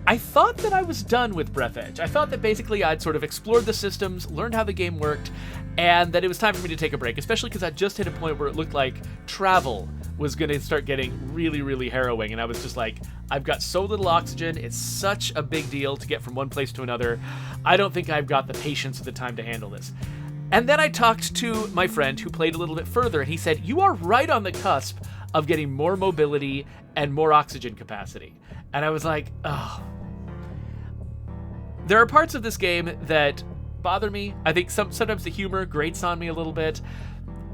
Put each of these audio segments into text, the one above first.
I thought that I was done with Breathedge. I thought that basically I'd sort of explored the systems, learned how the game worked, and that it was time for me to take a break, especially because I just hit a point where it looked like travel was going to start getting really, really harrowing, and I was just like, I've got so little oxygen, it's such a big deal to get from one place to another, I don't think I've got the patience or the time to handle this. And then I talked to my friend who played a little bit further, and he said, you are right on the cusp of getting more mobility and more oxygen capacity. And I was like, oh. There are parts of this game that bother me. I think sometimes the humor grates on me a little bit.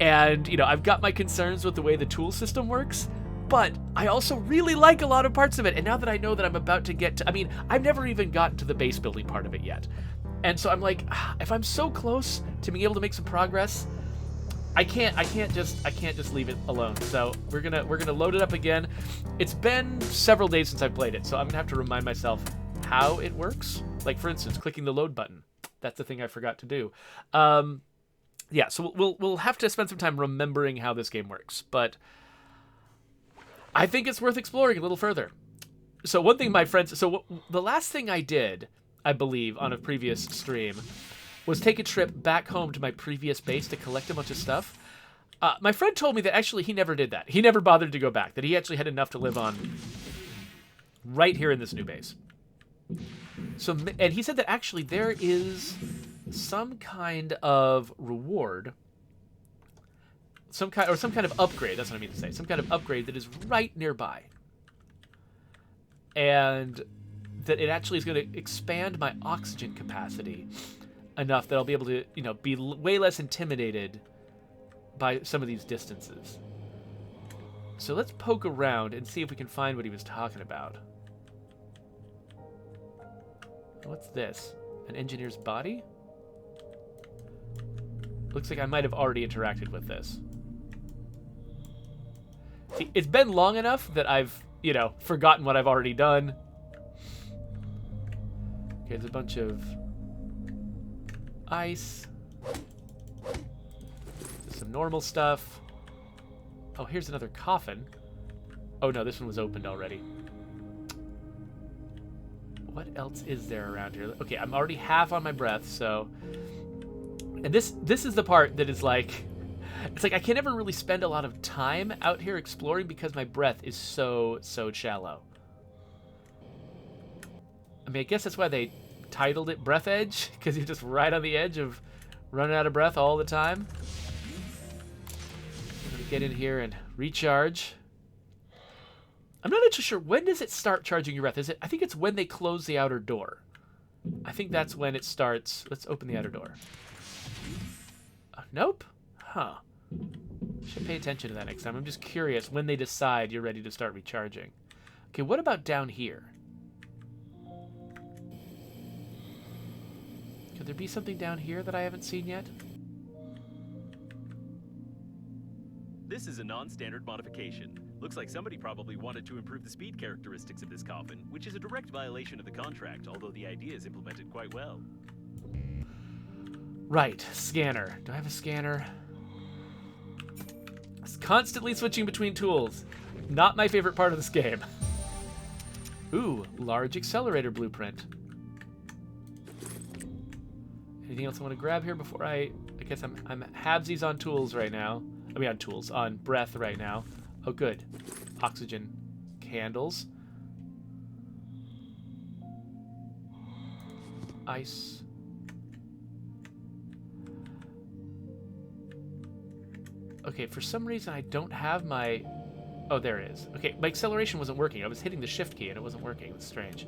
And, you know, I've got my concerns with the way the tool system works, but I also really like a lot of parts of it. And now that I know that I'm about to get to, I mean, I've never even gotten to the base building part of it yet. And so I'm like, if I'm so close to being able to make some progress, I can't just leave it alone. So we're gonna load it up again. It's been several days since I played it, so I'm gonna have to remind myself how it works. Like, for instance, clicking the load button. That's the thing I forgot to do. Yeah, so we'll have to spend some time remembering how this game works, but I think it's worth exploring a little further. So one thing my friends... So the last thing I did, I believe, on a previous stream was take a trip back home to my previous base to collect a bunch of stuff. My friend told me that actually he never did that. He never bothered to go back, that he actually had enough to live on right here in this new base. So, and he said that actually there is some kind of reward, some kind of upgrade, that's what I mean to say, some kind of upgrade that is right nearby. And that it actually is going to expand my oxygen capacity enough that I'll be able to, you know, be way less intimidated by some of these distances. So let's poke around and see if we can find what he was talking about. What's this? An engineer's body? Looks like I might have already interacted with this. See, it's been long enough that I've, you know, forgotten what I've already done. Okay, there's a bunch of ice. There's some normal stuff. Oh, here's another coffin. Oh no, this one was opened already. What else is there around here? Okay, I'm already half on my breath, so... And this is the part that is like... It's like I can never really spend a lot of time out here exploring because my breath is so shallow. I mean, I guess that's why they titled it Breathedge, because you're just right on the edge of running out of breath all the time. I'm gonna get in here and recharge. I'm not actually sure, when does it start charging your breath? Is it? I think it's when they close the outer door. I think that's when it starts. Let's open the outer door. Nope. Huh. Should pay attention to that next time. I'm just curious when they decide you're ready to start recharging. Okay, what about down here? Could there be something down here that I haven't seen yet? This is a non-standard modification. Looks like somebody probably wanted to improve the speed characteristics of this coffin, which is a direct violation of the contract, although the idea is implemented quite well. Right, scanner. Do I have a scanner? It's constantly switching between tools. Not my favorite part of this game. Ooh, large accelerator blueprint. Anything else I want to grab here before I guess I'm halvesies on tools right now. I mean, on breath right now. Oh, good. Oxygen candles. Ice. Okay, for some reason I don't have my... Oh, there it is. Okay, my acceleration wasn't working. I was hitting the shift key and it wasn't working. It's strange.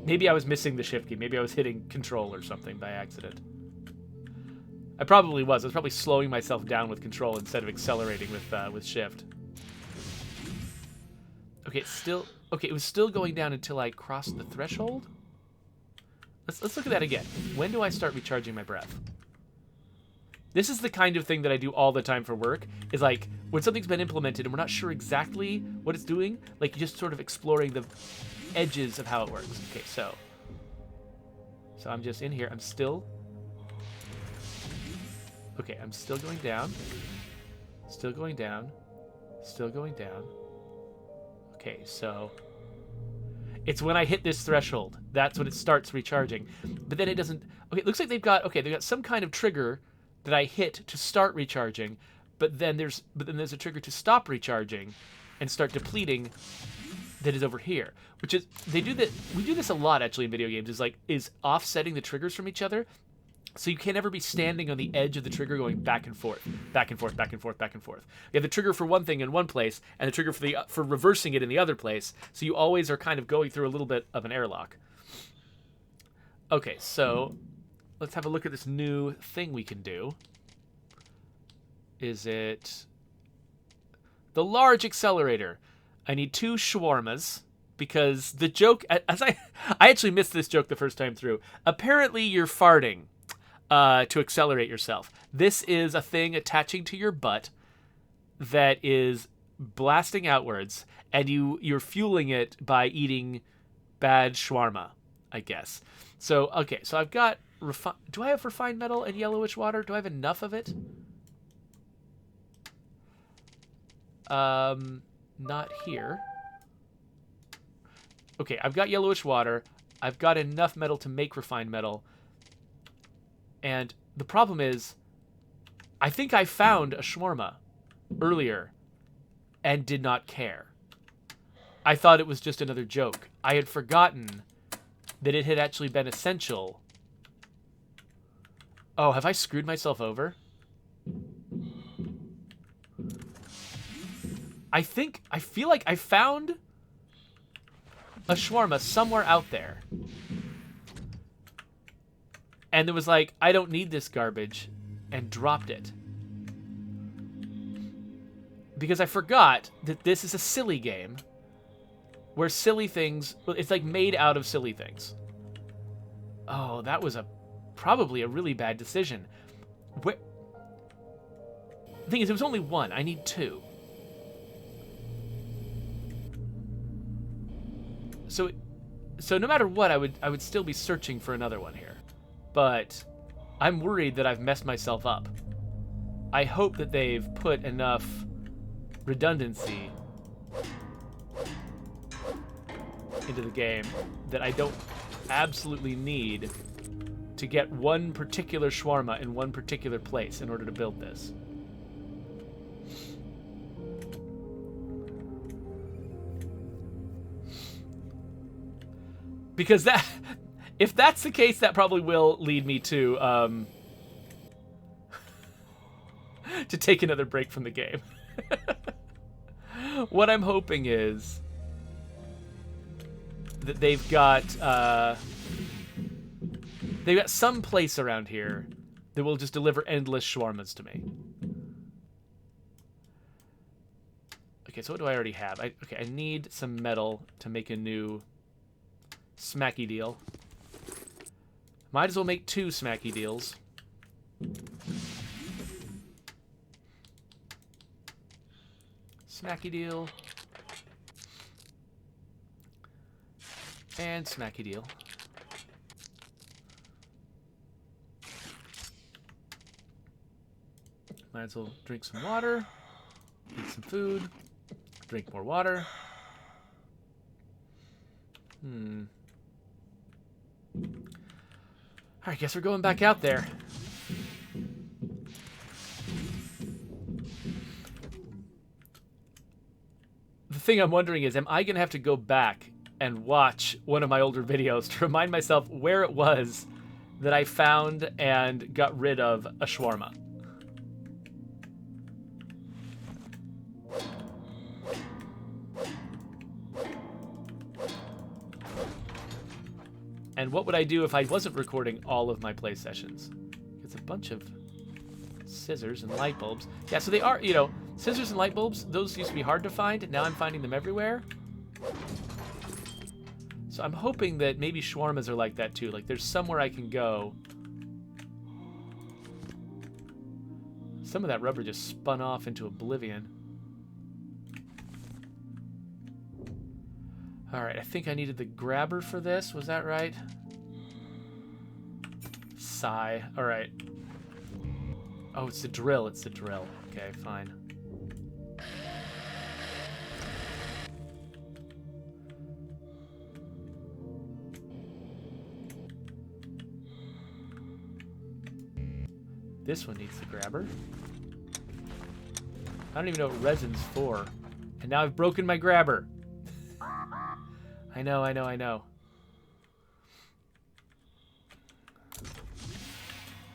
Maybe I was missing the shift key. Maybe I was hitting control or something by accident. I probably was. I was probably slowing myself down with control instead of accelerating with shift. Okay, it's still... Okay, it was still going down until I crossed the threshold? Let's look at that again. When do I start recharging my breath? This is the kind of thing that I do all the time for work, is like, when something's been implemented and we're not sure exactly what it's doing, like just sort of exploring the edges of how it works. Okay, so I'm just in here. I'm still... Okay, I'm still going down. Still going down. Still going down. Okay, so... It's when I hit this threshold. That's when it starts recharging. But then it doesn't... Okay, it looks like they've got some kind of trigger that I hit to start recharging, but then there's a trigger to stop recharging and start depleting that is over here. Which is... we do this a lot, actually, in video games, is offsetting the triggers from each other. So you can't ever be standing on the edge of the trigger going back and forth, back and forth, back and forth, back and forth. You have the trigger for one thing in one place and the trigger for reversing it in the other place. So you always are kind of going through a little bit of an airlock. Okay, so let's have a look at this new thing we can do. Is it the large accelerator? I need 2 shawarmas. Because the joke, as I actually missed this joke the first time through. Apparently you're farting to accelerate yourself. This is a thing attaching to your butt that is blasting outwards, and you're fueling it by eating bad shawarma, I guess. So, okay, so I've got... do I have refined metal and yellowish water? Do I have enough of it? Not here. Okay, I've got yellowish water. I've got enough metal to make refined metal. And the problem is, I think I found a shawarma earlier and did not care. I thought it was just another joke. I had forgotten that it had actually been essential. Oh, have I screwed myself over? I feel like I found a shawarma somewhere out there. And it was like, I don't need this garbage, and dropped it. Because I forgot that this is a silly game where silly things, it's like made out of silly things. Oh, that was probably a really bad decision. The thing is, it was only 1. I need 2. So no matter what, I would still be searching for another one here. But I'm worried that I've messed myself up. I hope that they've put enough redundancy into the game that I don't absolutely need to get one particular shawarma in one particular place in order to build this. Because if that's the case, that probably will lead me to take another break from the game. What I'm hoping is that they've got some place around here that will just deliver endless shawarmas to me. Okay, so what do I already have? I need some metal to make a new smacky deal. Might as well make 2 smacky deals. Smacky deal. And smacky deal. Might as well drink some water. Eat some food. Drink more water. Alright, guess we're going back out there. The thing I'm wondering is, am I going to have to go back and watch one of my older videos to remind myself where it was that I found and got rid of a shawarma? And what would I do if I wasn't recording all of my play sessions? It's a bunch of scissors and light bulbs. Yeah, so they are, scissors and light bulbs, those used to be hard to find. Now I'm finding them everywhere. So I'm hoping that maybe shawarmas are like that too. Like there's somewhere I can go. Some of that rubber just spun off into oblivion. Alright, I think I needed the grabber for this. Was that right? Sigh. Alright. Oh, it's the drill. It's the drill. Okay, fine. This one needs the grabber. I don't even know what resin's for. And now I've broken my grabber. I know, I know, I know.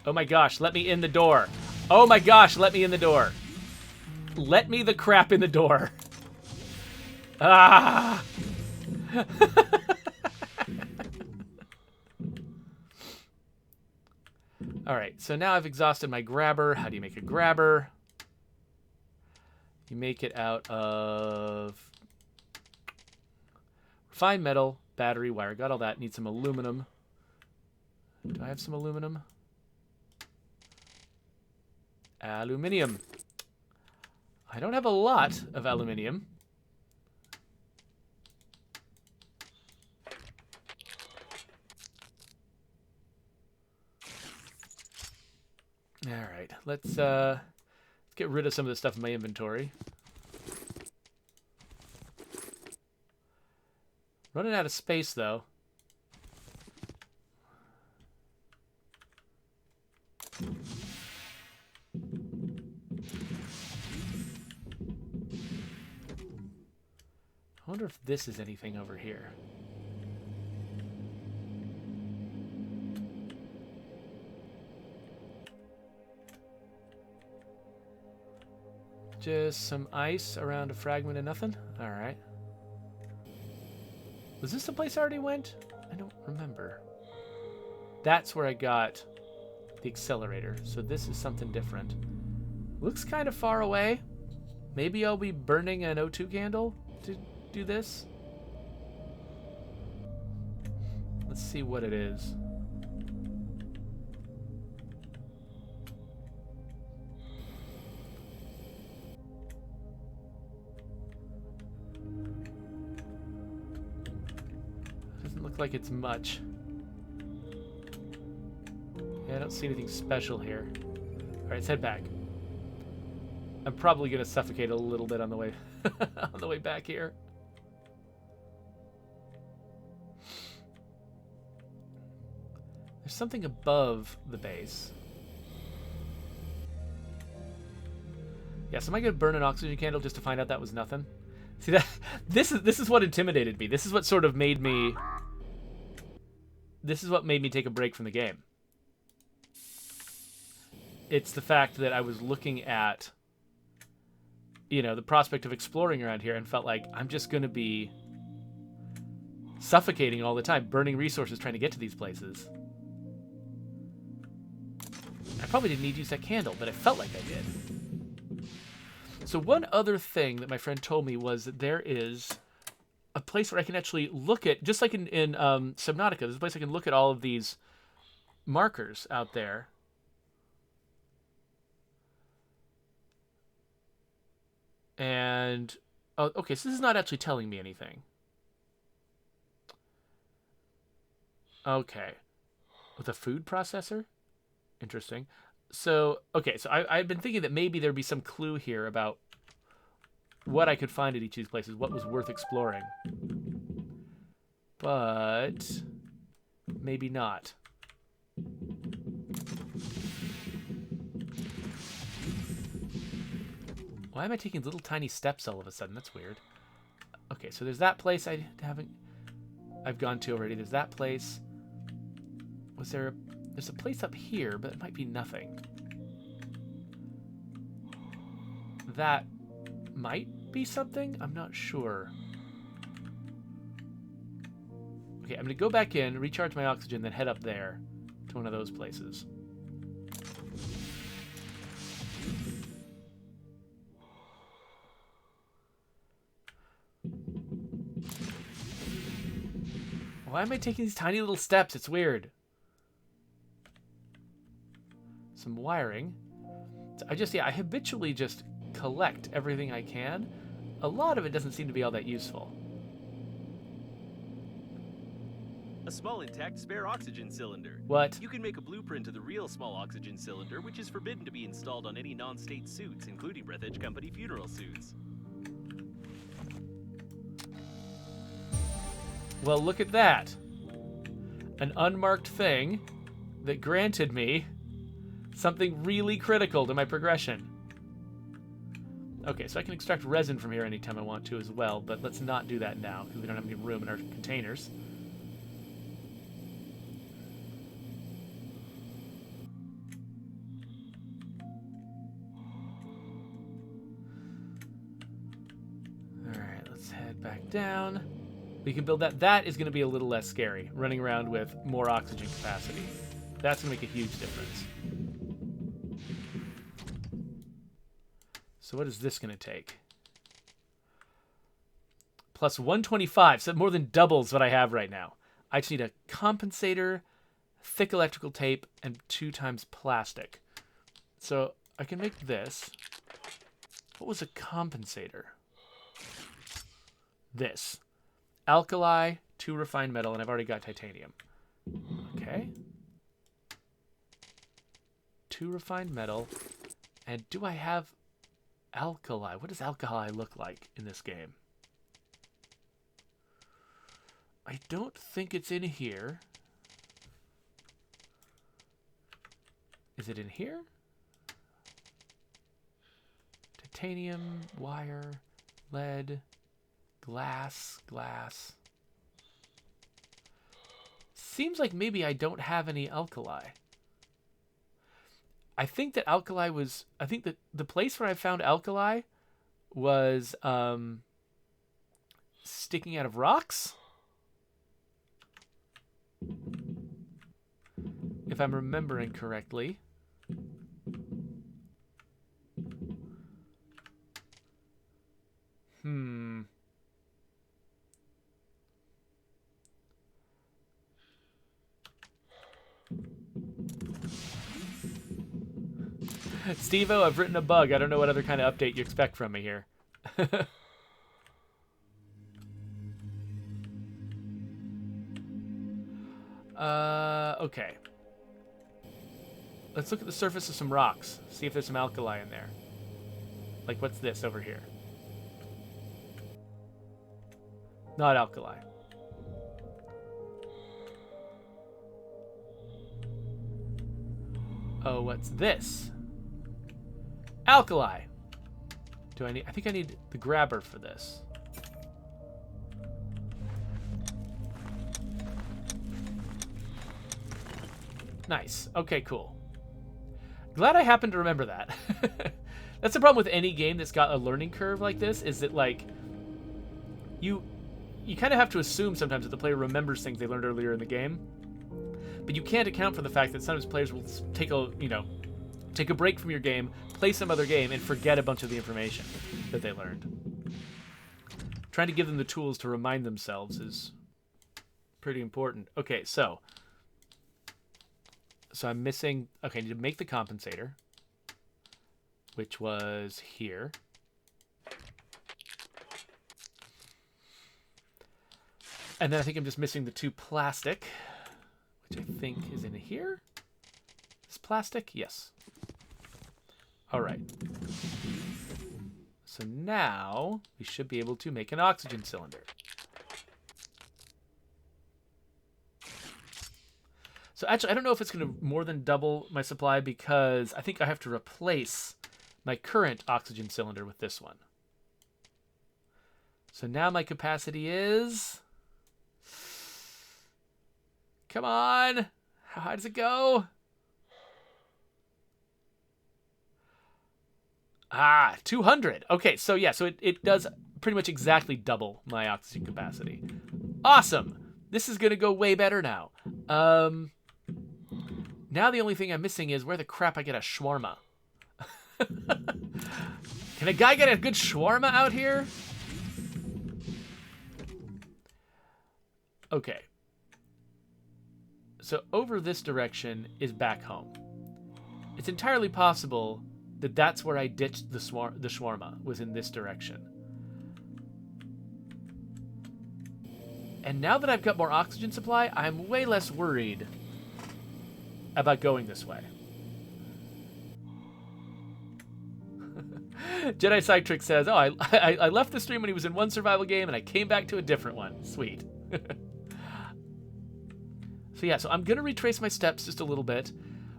Oh my gosh, let me in the door. Oh my gosh, let me in the door. Let me the crap in the door. Ah! Alright, so now I've exhausted my grabber. How do you make a grabber? You make it out of refined metal, battery, wire. Got all that. Need some aluminum. Do I have some aluminum? Aluminium. I don't have a lot of aluminium. All right, let's get rid of some of the stuff in my inventory. Running out of space, though. I wonder if this is anything over here. Just some ice around a fragment of nothing? Alright. Was this the place I already went? I don't remember. That's where I got the accelerator. So this is something different. Looks kind of far away. Maybe I'll be burning an O2 candle to do this. Let's see what it is. Look like it's much. Yeah, I don't see anything special here. All right, let's head back. I'm probably gonna suffocate a little bit on the way on the way back here. There's something above the base. Yeah, so am I gonna burn an oxygen candle just to find out that was nothing? See that this is what intimidated me. This is what sort of made me. This is what made me take a break from the game. It's the fact that I was looking at, you know, the prospect of exploring around here and felt like I'm just going to be suffocating all the time, burning resources trying to get to these places. I probably didn't need to use that candle, but it felt like I did. So one other thing that my friend told me was that there is a place where I can actually look at, just like in Subnautica, there's a place I can look at all of these markers out there. And, oh, okay, so this is not actually telling me anything. Okay. With a food processor? Interesting. So, okay, so I've been thinking that maybe there'd be some clue here about what I could find at each of these places, what was worth exploring. But maybe not. Why am I taking little tiny steps all of a sudden? That's weird. Okay, so there's that place I've gone to already. There's that place. There's a place up here, but it might be nothing. That might be something? I'm not sure. Okay, I'm going to go back in, recharge my oxygen, then head up there to one of those places. Why am I taking these tiny little steps? It's weird. Some wiring. So I habitually just collect everything I can. A lot of it doesn't seem to be all that useful. A small intact spare oxygen cylinder. What? You can make a blueprint of the real small oxygen cylinder, which is forbidden to be installed on any non-state suits, including Breathedge Company funeral suits. Well, look at that. An unmarked thing that granted me Something really critical to my progression. Okay, so I can extract resin from here anytime I want to as well, but let's not do that now because we don't have any room in our containers. Alright, let's head back down. We can build that. That is going to be a little less scary, running around with more oxygen capacity. That's going to make a huge difference. So what is this going to take? Plus 125, so more than doubles what I have right now. I just need a compensator, thick electrical tape, and 2 times plastic. So I can make this. What was a compensator? This. Alkali, 2 refined metal, and I've already got titanium. Okay. 2 refined metal. And do I have alkali? What does alkali look like in this game? I don't think it's in here. Is it in here? Titanium, wire, lead, glass. Seems like maybe I don't have any alkali. I think that alkali was... I think that the place where I found alkali was sticking out of rocks. If I'm remembering correctly. Steve-O, I've written a bug. I don't know what other kind of update you expect from me here. Okay. Let's look at the surface of some rocks. See if there's some alkali in there. Like, what's this over here? Not alkali. Oh, what's this? Alkali. Do I need... I think I need the grabber for this. Nice. Okay, cool. Glad I happened to remember that. That's the problem with any game that's got a learning curve like this, is that, like, you kind of have to assume sometimes that the player remembers things they learned earlier in the game. But you can't account for the fact that sometimes players will take a break from your game, play some other game, and forget a bunch of the information that they learned. Trying to give them the tools to remind themselves is pretty important. Okay, so I'm missing... Okay, I need to make the compensator, which was here. And then I think I'm just missing the 2 plastic, which I think is in here. Is plastic? Yes. All right. So now we should be able to make an oxygen cylinder. So actually, I don't know if it's going to more than double my supply because I think I have to replace my current oxygen cylinder with this one. So now my capacity is... Come on! How high does it go? 200. Okay, so yeah, so it does pretty much exactly double my oxygen capacity. Awesome! This is going to go way better now. Now the only thing I'm missing is where the crap I get a shawarma. Can a guy get a good shawarma out here? Okay. So over this direction is back home. It's entirely possible that that's where I ditched the shawarma, was in this direction. And now that I've got more oxygen supply, I'm way less worried about going this way. Jedi Sidetrick says, oh, I left the stream when he was in one survival game and I came back to a different one. Sweet. So yeah, so I'm going to retrace my steps just a little bit.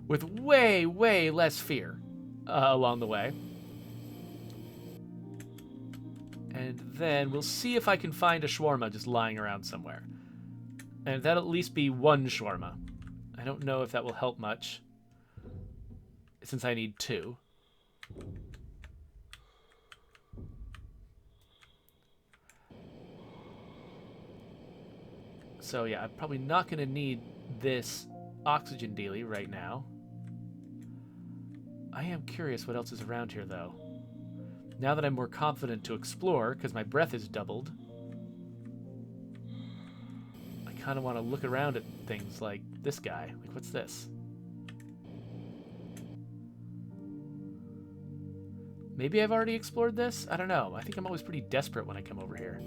with way, way less fear along the way. And then we'll see if I can find a shawarma just lying around somewhere. And that'll at least be one shawarma. I don't know if that will help much, since I need 2. So yeah, I'm probably not going to need this oxygen dealie right now. I am curious what else is around here, though. Now that I'm more confident to explore, because my breath is doubled, I kind of want to look around at things like this guy. Like, what's this? Maybe I've already explored this? I don't know. I think I'm always pretty desperate when I come over here.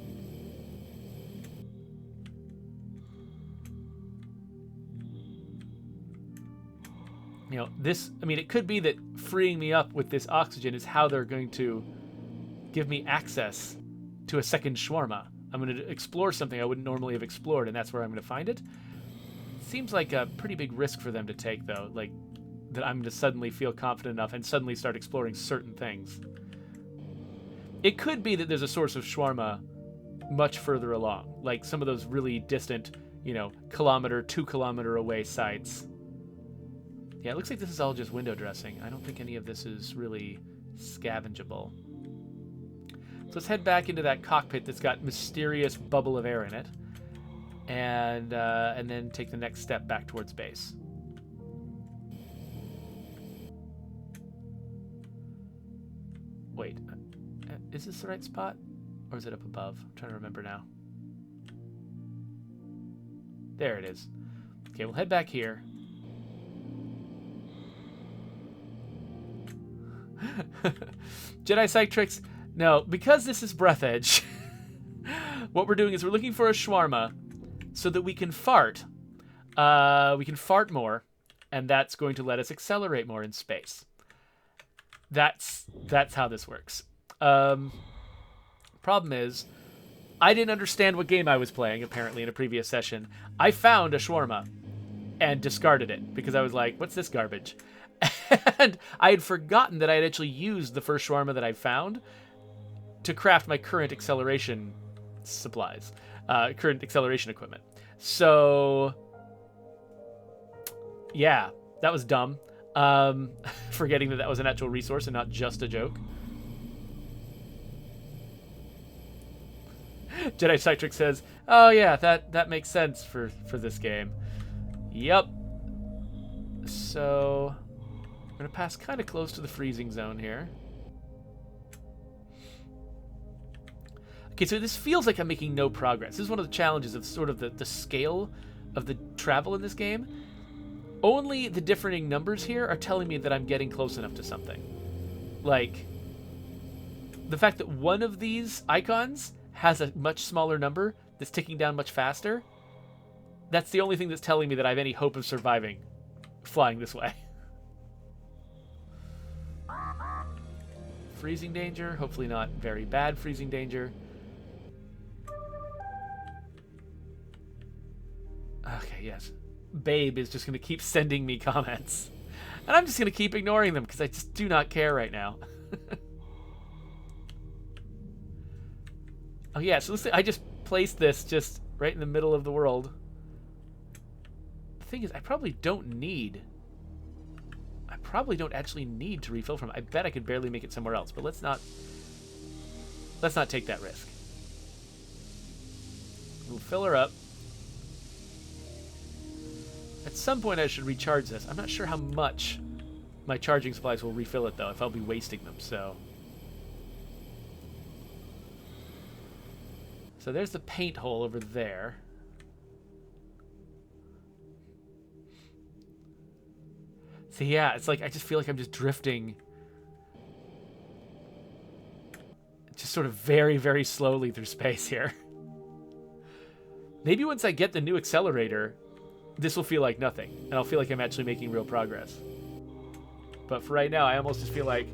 You know, this, I mean, it could be that freeing me up with this oxygen is how they're going to give me access to a second shawarma. I'm going to explore something I wouldn't normally have explored, and that's where I'm going to find it. Seems like a pretty big risk for them to take, though. Like, that I'm going to suddenly feel confident enough and suddenly start exploring certain things. It could be that there's a source of shawarma much further along. Like some of those really distant, you know, 2 kilometer away sites. Yeah, it looks like this is all just window dressing. I don't think any of this is really scavengeable. So let's head back into that cockpit that's got mysterious bubble of air in it, and then take the next step back towards base. Wait, is this the right spot, or is it up above? I'm trying to remember now. There it is. Okay, we'll head back here. Jedi Psych Tricks. No, because this is Breathedge, what we're doing is we're looking for a shawarma so that we can fart. We can fart more, and that's going to let us accelerate more in space. That's how this works. Problem is, I didn't understand what game I was playing, apparently, in a previous session. I found a shawarma and discarded it because I was like, what's this garbage? And I had forgotten that I had actually used the first shawarma that I found to craft my current acceleration supplies, current acceleration equipment. So, yeah, that was dumb. Forgetting that was an actual resource and not just a joke. Jedi Citrix says, oh yeah, that makes sense for this game. Yep. So, I'm going to pass kind of close to the freezing zone here. Okay, so this feels like I'm making no progress. This is one of the challenges of sort of the scale of the travel in this game. Only the differing numbers here are telling me that I'm getting close enough to something. Like, the fact that one of these icons has a much smaller number that's ticking down much faster, that's the only thing that's telling me that I have any hope of surviving flying this way. Freezing danger, hopefully not very bad freezing danger. Okay, yes. Babe is just going to keep sending me comments. And I'm just going to keep ignoring them because I just do not care right now. Oh yeah, so listen, I just placed this just right in the middle of the world. The thing is, I probably don't actually need to refill from it. I bet I could barely make it somewhere else, but let's not take that risk. We'll fill her up. At some point I should recharge this. I'm not sure how much my charging supplies will refill it, though, if I'll be wasting them, so... So there's the paint hole over there. So yeah, it's like I just feel like I'm just drifting just sort of very, very slowly through space here. Maybe once I get the new accelerator, this will feel like nothing, and I'll feel like I'm actually making real progress. But for right now, I almost just feel like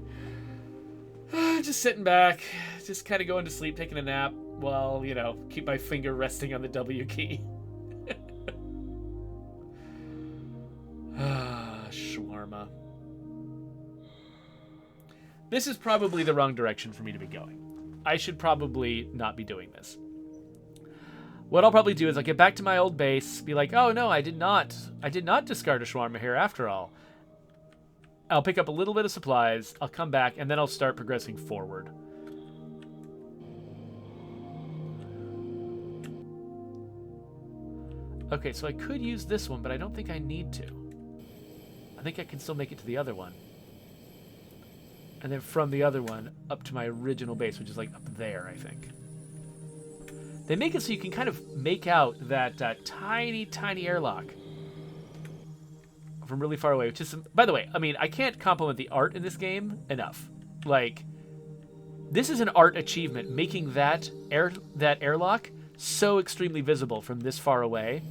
just sitting back, just kind of going to sleep, taking a nap, while, you know, keep my finger resting on the W key. shawarma. This is probably the wrong direction for me to be going. I should probably not be doing this. What I'll probably do is I'll get back to my old base, be like, oh no, I did not discard a shawarma here after all. I'll pick up a little bit of supplies, I'll come back, and then I'll start progressing forward. Okay, so I could use this one, but I don't think I need to. I think I can still make it to the other one. And then from the other one up to my original base, which is like up there, I think. They make it so you can kind of make out that tiny, tiny airlock from really far away, which is, by the way, I mean, I can't compliment the art in this game enough. Like, this is an art achievement, making that airlock so extremely visible from this far away.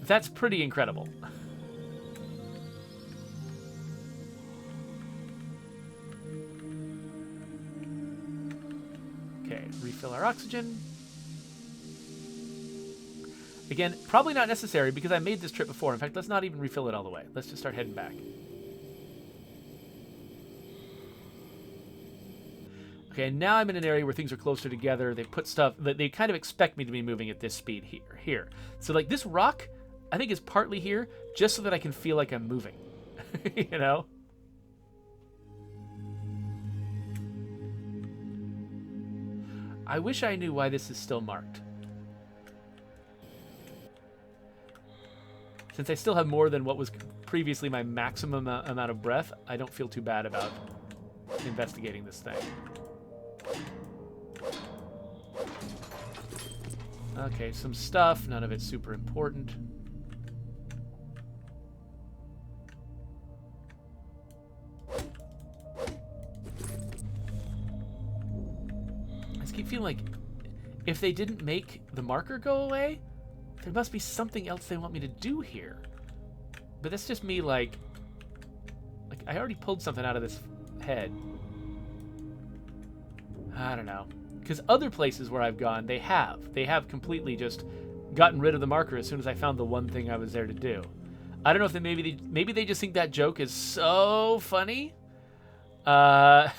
That's pretty incredible. Okay, refill our oxygen. Again, probably not necessary because I made this trip before. In fact, let's not even refill it all the way. Let's just start heading back. Okay, and now I'm in an area where things are closer together. They put stuff that they kind of expect me to be moving at this speed here. So like this rock, I think is partly here just so that I can feel like I'm moving. You know? I wish I knew why this is still marked. Since I still have more than what was previously my maximum amount of breath, I don't feel too bad about investigating this thing. Okay, some stuff. None of it's super important. I just keep feeling like if they didn't make the marker go away, there must be something else they want me to do here. But that's just me, like I already pulled something out of this head. I don't know. Because other places where I've gone, they have completely just gotten rid of the marker as soon as I found the one thing I was there to do. I don't know if maybe they just think that joke is so funny. The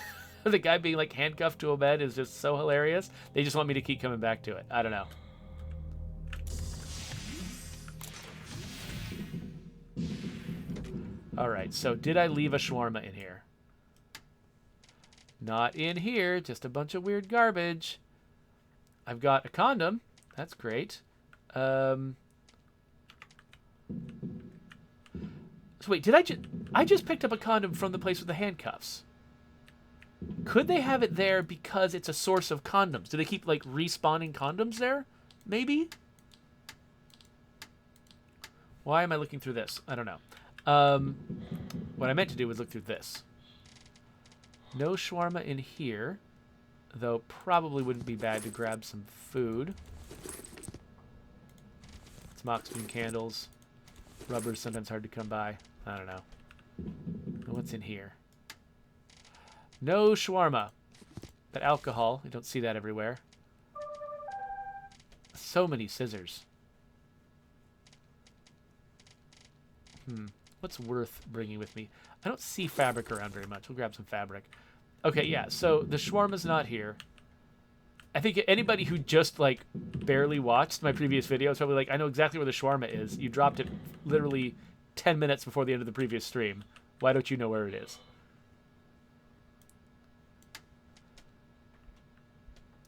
guy being like handcuffed to a bed is just so hilarious. They just want me to keep coming back to it. I don't know. All right, so did I leave a shawarma in here? Not in here, just a bunch of weird garbage. I've got a condom. That's great. So wait, I just picked up a condom from the place with the handcuffs. Could they have it there because it's a source of condoms? Do they keep like respawning condoms there? Maybe? Why am I looking through this? I don't know. What I meant to do was look through this. No shawarma in here, though probably wouldn't be bad to grab some food. Some oxygen candles. Rubber's sometimes hard to come by. I don't know. What's in here? No shawarma. But alcohol. You don't see that everywhere. So many scissors. What's worth bringing with me? I don't see fabric around very much. We'll grab some fabric. Okay, yeah, so the shawarma's not here. I think anybody who just, like, barely watched my previous video is probably like, I know exactly where the shawarma is. You dropped it literally 10 minutes before the end of the previous stream. Why don't you know where it is?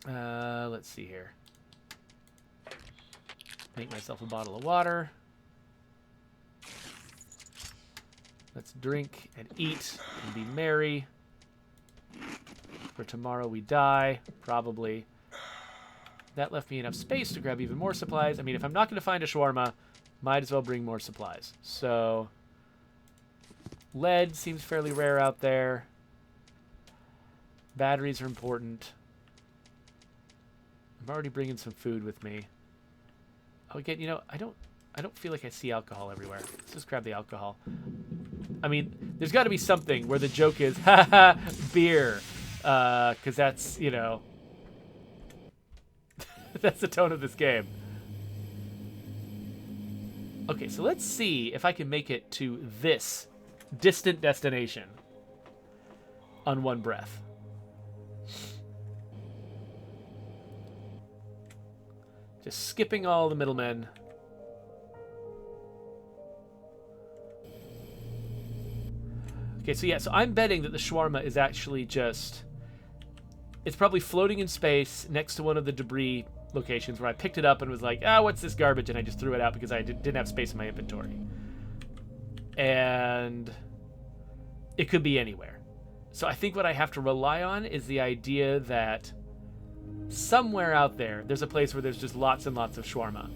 Let's see here. Make myself a bottle of water. Let's drink and eat and be merry. For tomorrow we die, probably. That left me enough space to grab even more supplies. I mean, if I'm not going to find a shawarma, might as well bring more supplies. So, lead seems fairly rare out there. Batteries are important. I'm already bringing some food with me. Oh, again, you know, I don't feel like I see alcohol everywhere. Let's just grab the alcohol. I mean, there's got to be something where the joke is, haha, beer. Because that's, you know, that's the tone of this game. Okay, so let's see if I can make it to this distant destination on one breath. Just skipping all the middlemen. Okay, so yeah, so I'm betting that the shawarma is actually just... It's probably floating in space next to one of the debris locations where I picked it up and was like, ah, what's this garbage? And I just threw it out because I didn't have space in my inventory. And it could be anywhere. So I think what I have to rely on is the idea that somewhere out there, there's a place where there's just lots and lots of shawarma.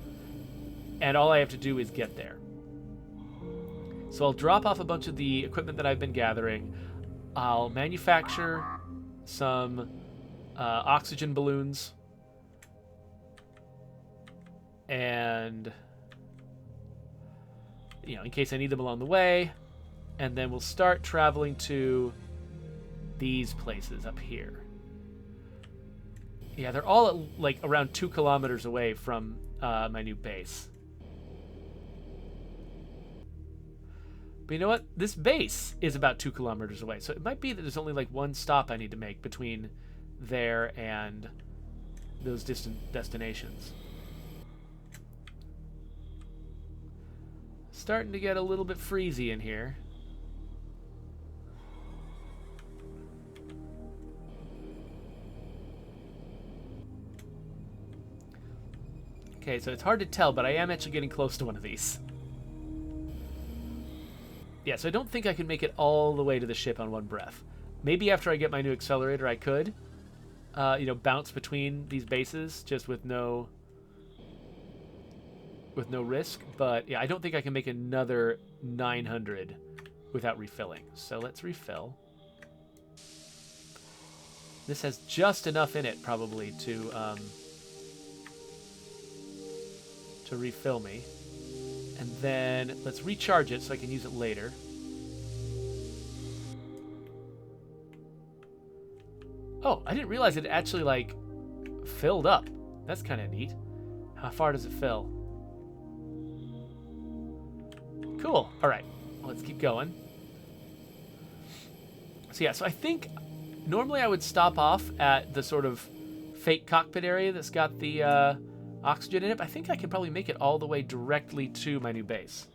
And all I have to do is get there. So I'll drop off a bunch of the equipment that I've been gathering. I'll manufacture some oxygen balloons. And, you know, in case I need them along the way. And then we'll start traveling to these places up here. Yeah, they're all at, like around 2 kilometers away from my new base. But you know what? This base is about 2 kilometers away. So it might be that there's only like one stop I need to make between there and those distant destinations. Starting to get a little bit freezy in here. Okay, so it's hard to tell, but I am actually getting close to one of these. Yeah, so I don't think I can make it all the way to the ship on one breath. Maybe after I get my new accelerator, I could, you know, bounce between these bases just with no risk. But yeah, I don't think I can make another 900 without refilling. So let's refill. This has just enough in it probably to refill me. And then let's recharge it so I can use it later. Oh, I didn't realize it actually, like, filled up. That's kind of neat. How far does it fill? Cool. All right. Let's keep going. So, yeah, so I think normally I would stop off at the sort of fake cockpit area that's got the oxygen in it, but I think I can probably make it all the way directly to my new base.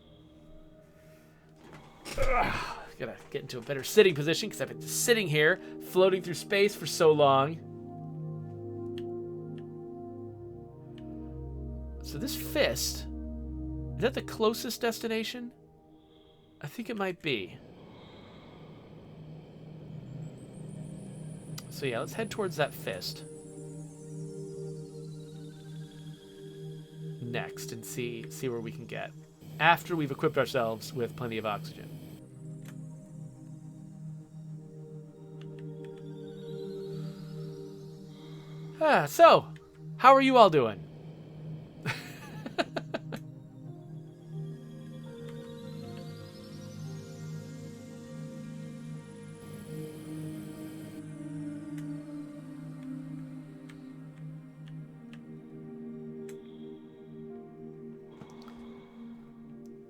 Gotta get into a better sitting position because I've been sitting here floating through space for so long. So this fist, is that the closest destination? I think it might be. So yeah, let's head towards that fist next and see where we can get after we've equipped ourselves with plenty of oxygen. So, how are you all doing? I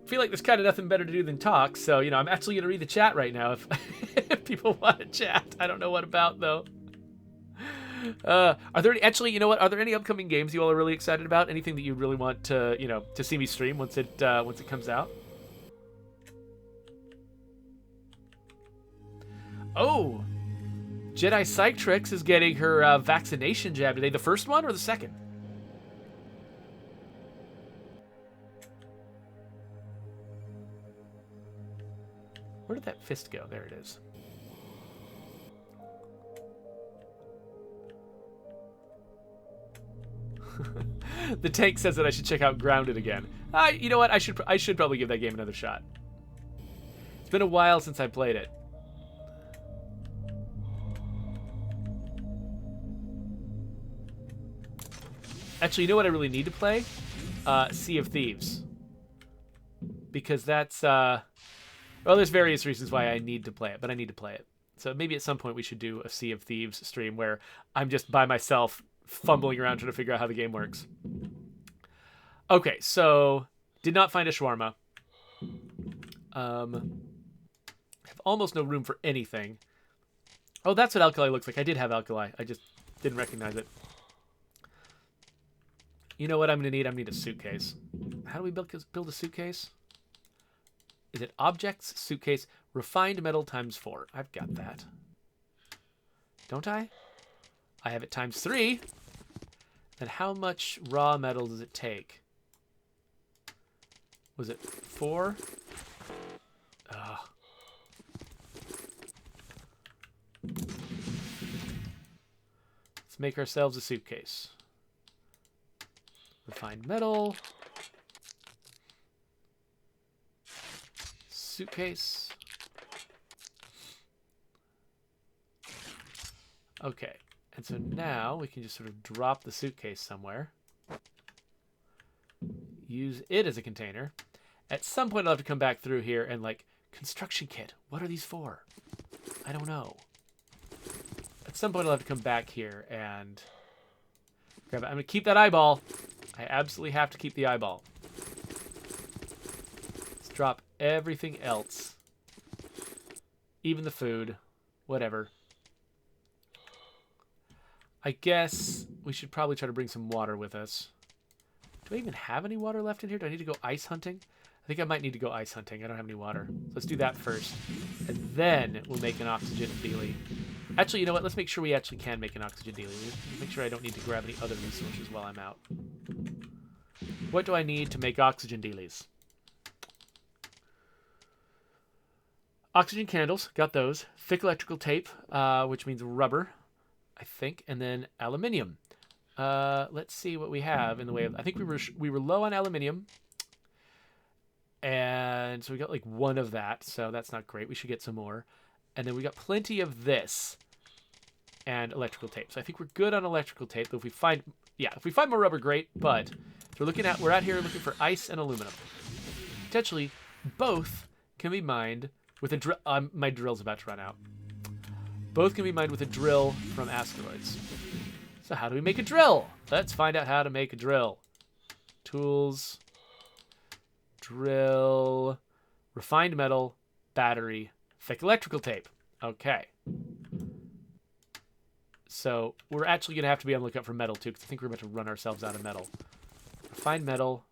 feel like there's kind of nothing better to do than talk, so, you know, I'm actually going to read the chat right now if, if people want to chat. I don't know what about, though. Are there any, actually, you know what? Are there any upcoming games you all are really excited about? Anything that you really want to, you know, to see me stream once it comes out? Oh, Jedi Psytrix is getting her vaccination jab today. The first one or the second? Where did that fist go? There it is. The tank says that I should check out Grounded again. You know what? I should probably give that game another shot. It's been a while since I played it. Actually, you know what I really need to play? Sea of Thieves. Because that's... well, there's various reasons why I need to play it, but I need to play it. So maybe at some point we should do a Sea of Thieves stream where I'm just by myself fumbling around trying to figure out how the game works. Okay, so Did not find a shawarma. Have almost no room for anything. Oh, that's what alkali looks like. I did have alkali. I just didn't recognize it. You know what I'm going to need? I'm going to need a suitcase. How do we build a suitcase? Is it objects, suitcase, refined metal times 4? I've got that. Don't I? I have it times 3. And how much raw metal does it take? Was it 4? Ugh. Let's make ourselves a suitcase. Refined metal. Suitcase. Okay. And so now we can just sort of drop the suitcase somewhere. Use it as a container. At some point I'll have to come back through here and like, construction kit. What are these for? I don't know. At some point I'll have to come back here and grab it. I'm going to keep that eyeball. I absolutely have to keep the eyeball. Let's drop everything else. Even the food. Whatever. I guess we should probably try to bring some water with us. Do I even have any water left in here? Do I need to go ice hunting? I think I might need to go ice hunting. I don't have any water. So let's do that first. And then we'll make an oxygen dealie. Actually, you know what? Let's make sure we actually can make an oxygen dealie. Let's make sure I don't need to grab any other resources while I'm out. What do I need to make oxygen dealies? Oxygen candles. Got those. Thick electrical tape, which means rubber, I think. And then aluminium. Let's see what we have in the way of... I think we were low on aluminium. And so we got like 1 of that. So that's not great. We should get some more. And then we got plenty of this. And electrical tape. So I think we're good on electrical tape. But if we find... Yeah, if we find more rubber, great. But we're out here looking for ice and aluminum. Potentially, both can be mined with a drill. My drill's about to run out. Both can be mined with a drill from asteroids. So how do we make a drill? Let's find out how to make a drill. Tools. Drill. Refined metal. Battery. Thick electrical tape. Okay. So we're actually going to have to be on the lookout for metal too, because I think we're about to run ourselves out of metal. Refined metal.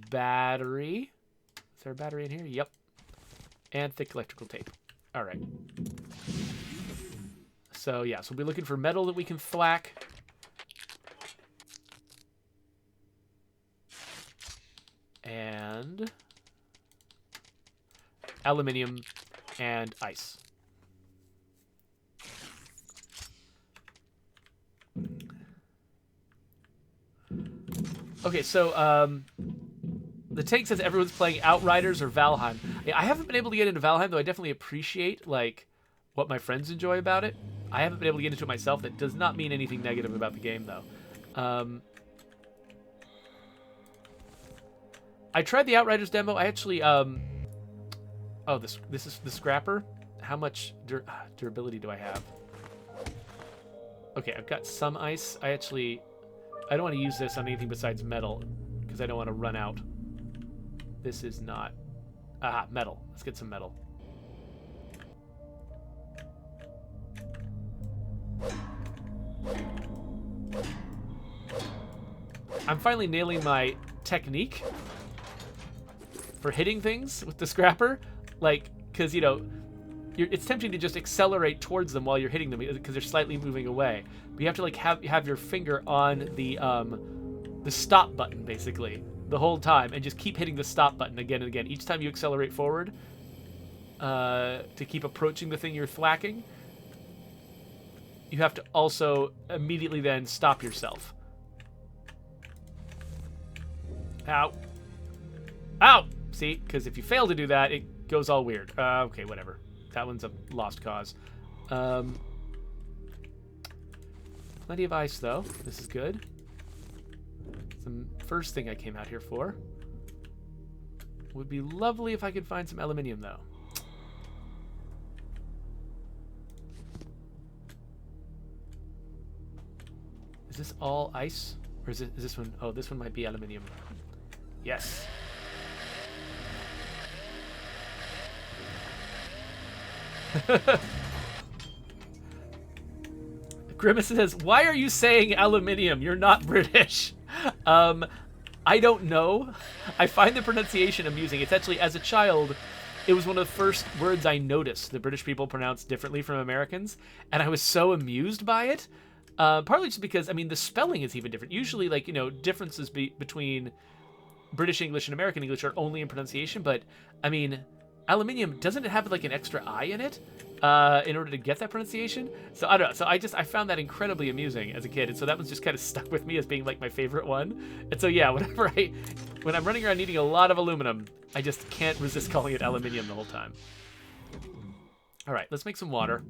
Battery. Is there a battery in here? Yep. And thick electrical tape. All right. So, yeah. So we'll be looking for metal that we can thwack. And aluminium and ice. Okay, so the tank says everyone's playing Outriders or Valheim. Yeah, I haven't been able to get into Valheim, though I definitely appreciate like what my friends enjoy about it. I haven't been able to get into it myself. That does not mean anything negative about the game, though. I tried the Outriders demo. I actually oh, this is the scrapper. How much durability do I have? Okay, I've got some ice. I don't want to use this on anything besides metal because I don't want to run out. This is not... Ah, metal. Let's get some metal. I'm finally nailing my technique for hitting things with the scrapper. Like, because, you know, it's tempting to just accelerate towards them while you're hitting them because they're slightly moving away. But you have to, like, have your finger on the stop button, basically, the whole time, and just keep hitting the stop button again and again. Each time you accelerate forward to keep approaching the thing you're thwacking, you have to also immediately then stop yourself. Ow. Ow! See? Because if you fail to do that, it goes all weird. Okay, whatever. That one's a lost cause. Plenty of ice, though. This is good. It's the first thing I came out here for. Would be lovely if I could find some aluminium, though. Is this all ice? Or is this one? Oh, this one might be aluminium. Yes. Grimace says, "Why are you saying aluminium? You're not British." I don't know. I find the pronunciation amusing. It's actually, as a child, it was one of the first words I noticed that British people pronounce differently from Americans, and I was so amused by it. Partly just because, I mean, the spelling is even different. Usually, like, you know, differences between British English and American English are only in pronunciation, but, I mean, aluminium, doesn't it have, like, an extra I in it in order to get that pronunciation? So, I don't know. So, I found that incredibly amusing as a kid, and so that was just kind of stuck with me as being, like, my favorite one. And so, yeah, when I'm running around needing a lot of aluminum, I just can't resist calling it aluminium the whole time. All right, let's make some water.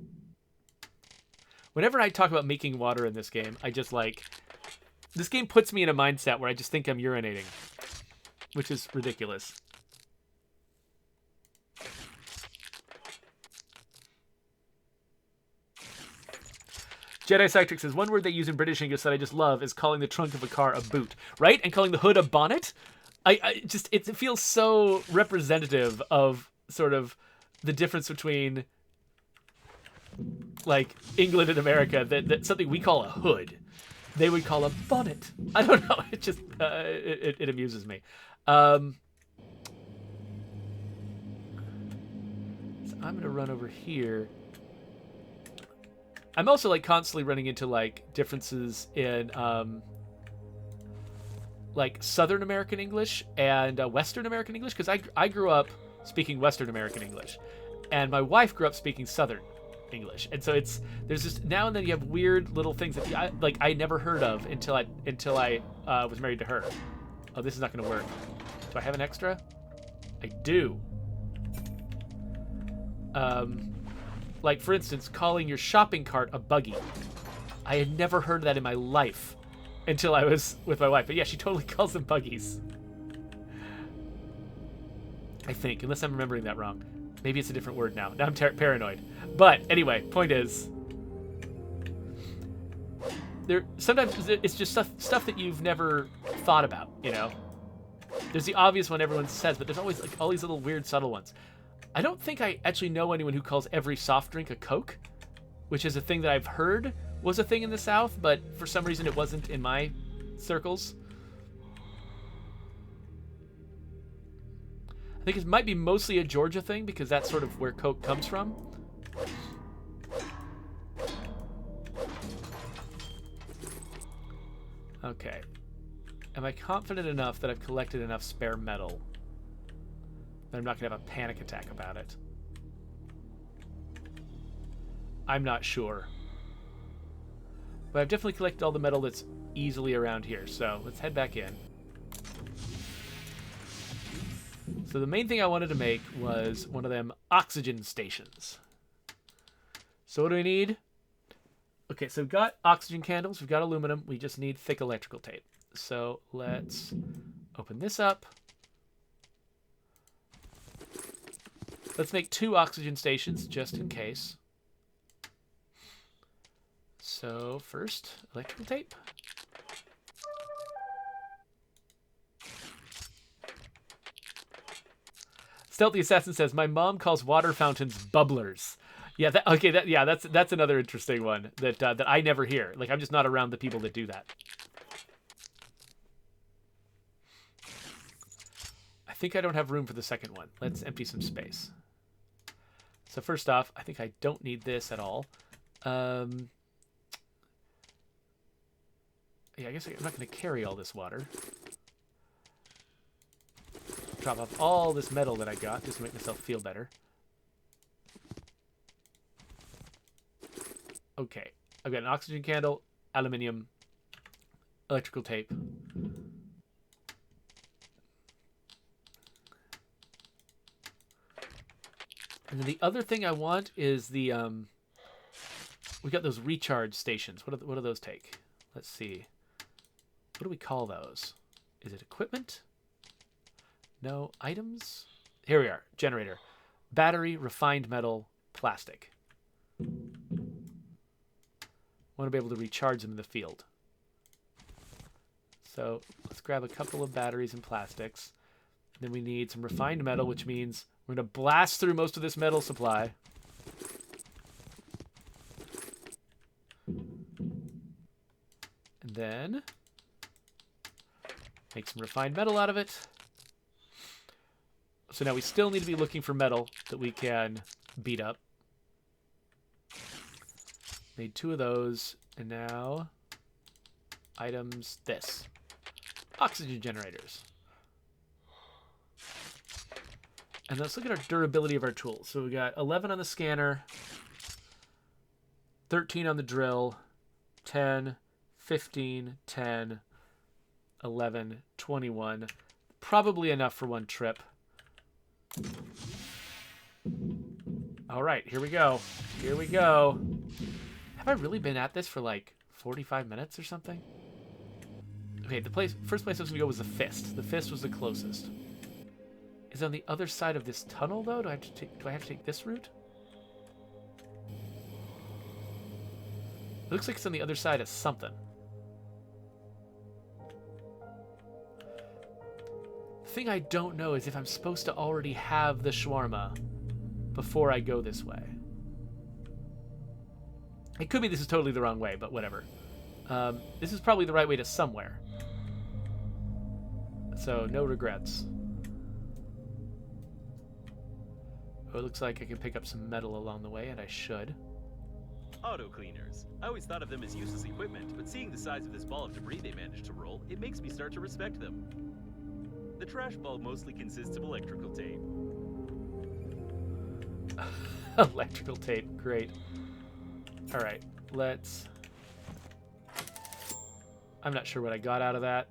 Whenever I talk about making water in this game, I just like... This game puts me in a mindset where I just think I'm urinating, which is ridiculous. Jedi Cytric says, one word they use in British English that I just love is calling the trunk of a car a boot, right? And calling the hood a bonnet? It feels so representative of sort of the difference between... like England and America, that something we call a hood, they would call a bonnet. I don't know. It just it amuses me. So I'm gonna run over here. I'm also like constantly running into like differences in like Southern American English and Western American English, because I grew up speaking Western American English, and my wife grew up speaking Southern English, and so there's just now and then you have weird little things that I never heard of until I was married to her. Oh, this is not going to work. Do I have an extra? I do. Like for instance, calling your shopping cart a buggy. I had never heard that in my life until I was with my wife. But yeah, she totally calls them buggies. I think, unless I'm remembering that wrong. Maybe it's a different word now. Now I'm paranoid. But anyway, point is, sometimes it's just stuff that you've never thought about, you know? There's the obvious one everyone says, but there's always like all these little weird subtle ones. I don't think I actually know anyone who calls every soft drink a Coke, which is a thing that I've heard was a thing in the South, but for some reason it wasn't in my circles. I think it might be mostly a Georgia thing, because that's sort of where Coke comes from. Okay. Am I confident enough that I've collected enough spare metal that I'm not going to have a panic attack about it? I'm not sure. But I've definitely collected all the metal that's easily around here, so let's head back in. So the main thing I wanted to make was one of them oxygen stations. So what do we need? Okay, so we've got oxygen candles, we've got aluminum, we just need thick electrical tape. So let's open this up. Let's make 2 oxygen stations just in case. So first, electrical tape. Stealthy Assassin says, my mom calls water fountains bubblers. Yeah, that's another interesting one that I never hear. Like, I'm just not around the people that do that. I think I don't have room for the second one. Let's empty some space. So first off, I think I don't need this at all. Yeah, I guess I'm not going to carry all this water. Drop off all this metal that I got just to make myself feel better. Okay, I've got an oxygen candle, aluminium, electrical tape. And then the other thing I want is the we got those recharge stations. What do those take? Let's see. What do we call those? Is it equipment? No, items? Here we are. Generator. Battery, refined metal, plastic. Want to be able to recharge them in the field. So let's grab a couple of batteries and plastics. Then we need some refined metal, which means we're going to blast through most of this metal supply. then make some refined metal out of it. So now we still need to be looking for metal that we can beat up. Made 2 of those, and now items, this. Oxygen generators. And let's look at our durability of our tools. So we got 11 on the scanner, 13 on the drill, 10, 15, 10, 11, 21. Probably enough for 1 trip. All right, here we go. Here we go. Have I really been at this for like 45 minutes or something? Okay, first place I was going to go was the fist. The fist was the closest. Is it on the other side of this tunnel, though? Do I have to take this route? It looks like it's on the other side of something. The thing I don't know is if I'm supposed to already have the shawarma before I go this way. It could be this is totally the wrong way, but whatever. This is probably the right way to somewhere. So, no regrets. Oh, it looks like I can pick up some metal along the way, and I should. Auto cleaners. I always thought of them as useless equipment, but seeing the size of this ball of debris they managed to roll, it makes me start to respect them. The trash ball mostly consists of electrical tape. Electrical tape, great. Alright, let's... I'm not sure what I got out of that.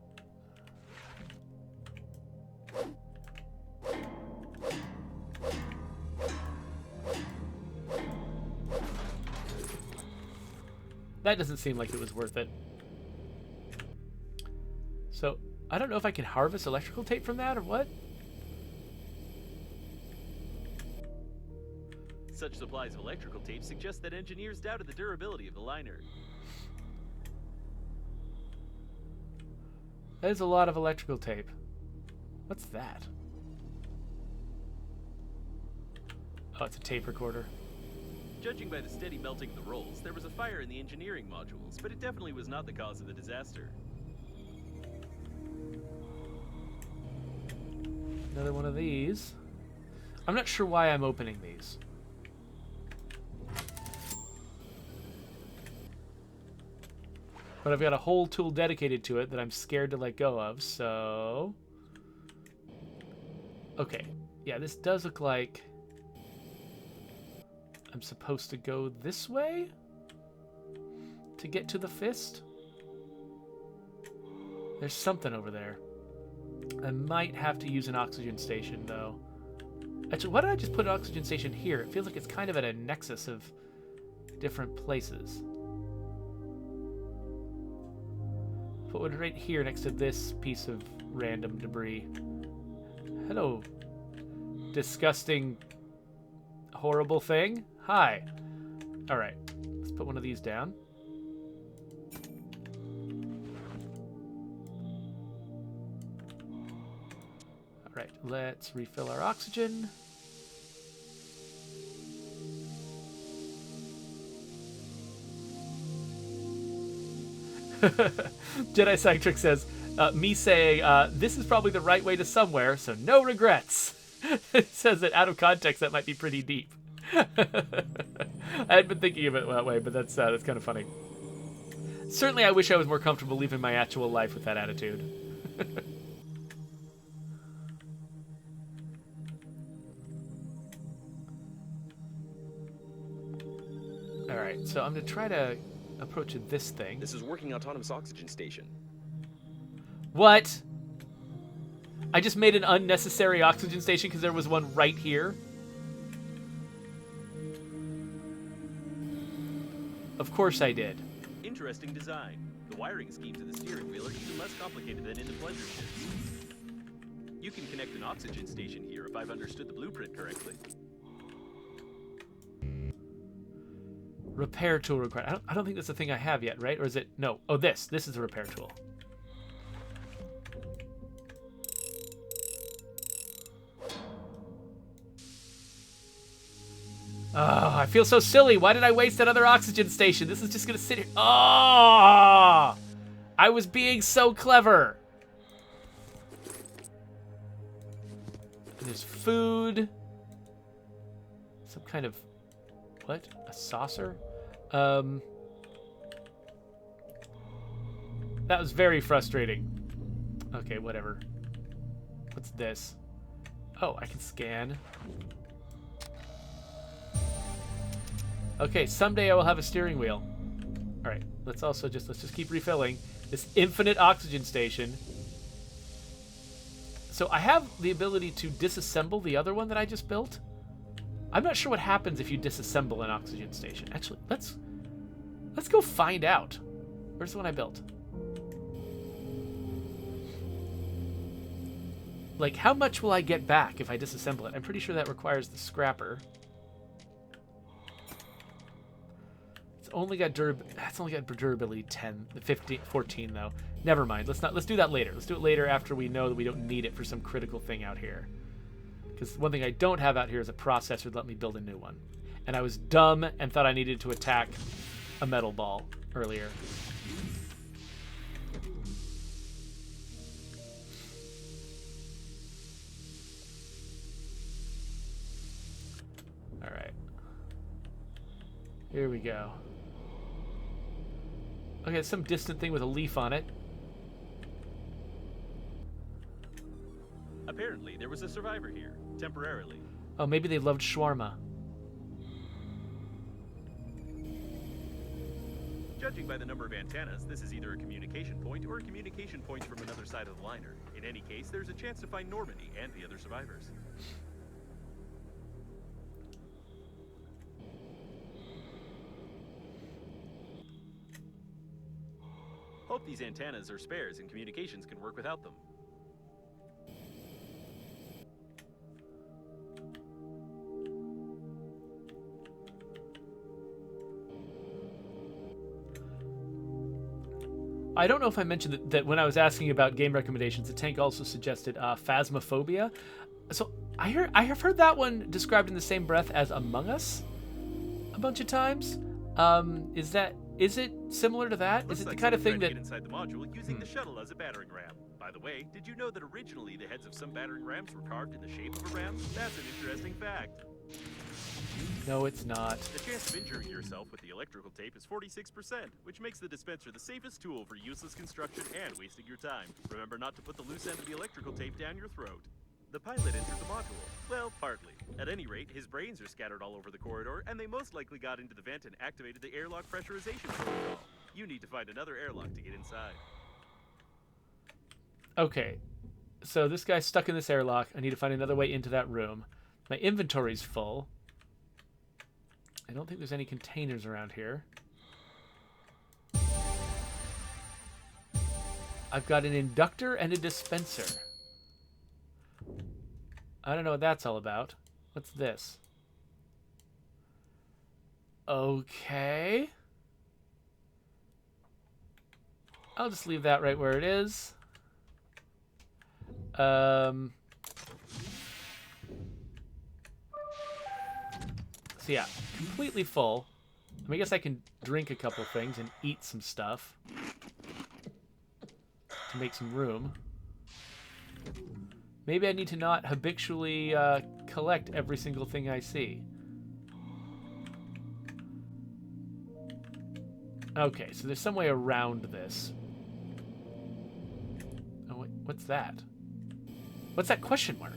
That doesn't seem like it was worth it. So, I don't know if I can harvest electrical tape from that or what. Such supplies of electrical tape suggest that engineers doubted the durability of the liner. That is a lot of electrical tape. What's that? Oh, it's a tape recorder. Judging by the steady melting of the rolls, there was a fire in the engineering modules, but it definitely was not the cause of the disaster. Another one of these. I'm not sure why I'm opening these. But I've got a whole tool dedicated to it that I'm scared to let go of, so... Okay. Yeah, this does look like I'm supposed to go this way to get to the fist. There's something over there. I might have to use an oxygen station, though. Actually, why did I just put an oxygen station here? It feels like it's kind of at a nexus of different places. Put one right here next to this piece of random debris. Hello, disgusting, horrible thing. Hi. All right, let's put one of these down. All right, let's refill our oxygen. Jedi Cytric says, me saying, this is probably the right way to somewhere, so no regrets. It says that out of context, that might be pretty deep. I hadn't been thinking of it that way, but that's kind of funny. Certainly, I wish I was more comfortable living my actual life with that attitude. All right, so I'm going to try to approach this thing. This is working autonomous oxygen station. What? I just made an unnecessary oxygen station because there was one right here? Of course I did. Interesting design. The wiring schemes of the steering wheel are even less complicated than in the pleasure ships. You can connect an oxygen station here if I've understood the blueprint correctly. Repair tool required. I don't think that's the thing I have yet, right? Or is it? No. Oh, this. This is a repair tool. Oh, I feel so silly. Why did I waste another oxygen station? This is just going to sit here. Oh! I was being so clever. And there's food. Some kind of... What? A saucer? That was very frustrating. Okay, whatever. What's this? Oh, I can scan. Okay, someday I will have a steering wheel. All right, let's just keep refilling this infinite oxygen station. So I have the ability to disassemble the other one that I just built. I'm not sure what happens if you disassemble an oxygen station. Actually, let's go find out. Where's the one I built? Like, how much will I get back if I disassemble it? I'm pretty sure that requires the scrapper. It's only got durability 10, 15, 14 though. Never mind. Let's do that later. Let's do it later after we know that we don't need it for some critical thing out here. Because one thing I don't have out here is a processor that let me build a new one. And I was dumb and thought I needed to attack a metal ball earlier. All right. Here we go. Okay, it's some distant thing with a leaf on it. Apparently, there was a survivor here, temporarily. Oh, maybe they loved shawarma. Judging by the number of antennas, this is either a communication point or a communication point from another side of the liner. In any case, there's a chance to find Normandy and the other survivors. Hope these antennas are spares and communications can work without them. I don't know if I mentioned that when I was asking about game recommendations, the tank also suggested Phasmophobia. So I have heard that one described in the same breath as Among Us a bunch of times. Is it similar to that? Looks is it like the kind of thing someone tried that... to get inside the module using the shuttle as a battering ram. By the way, did you know that originally the heads of some battering rams were carved in the shape of a ram? That's an interesting fact. No, it's not. The chance of injuring yourself with the electrical tape is 46%, which makes the dispenser the safest tool for useless construction and wasting your time. Remember not to put the loose end of the electrical tape down your throat. The pilot entered the module. Well, partly. At any rate, his brains are scattered all over the corridor, and they most likely got into the vent and activated the airlock pressurization protocol. You need to find another airlock to get inside. Okay, so this guy's stuck in this airlock. I need to find another way into that room. My inventory's full. I don't think there's any containers around here. I've got an inductor and a dispenser. I don't know what that's all about. What's this? Okay. I'll just leave that right where it is. So yeah, completely full. I mean, I guess I can drink a couple things and eat some stuff to make some room. Maybe I need to not habitually collect every single thing I see. Okay, so there's some way around this. Oh, wait, what's that? What's that question mark?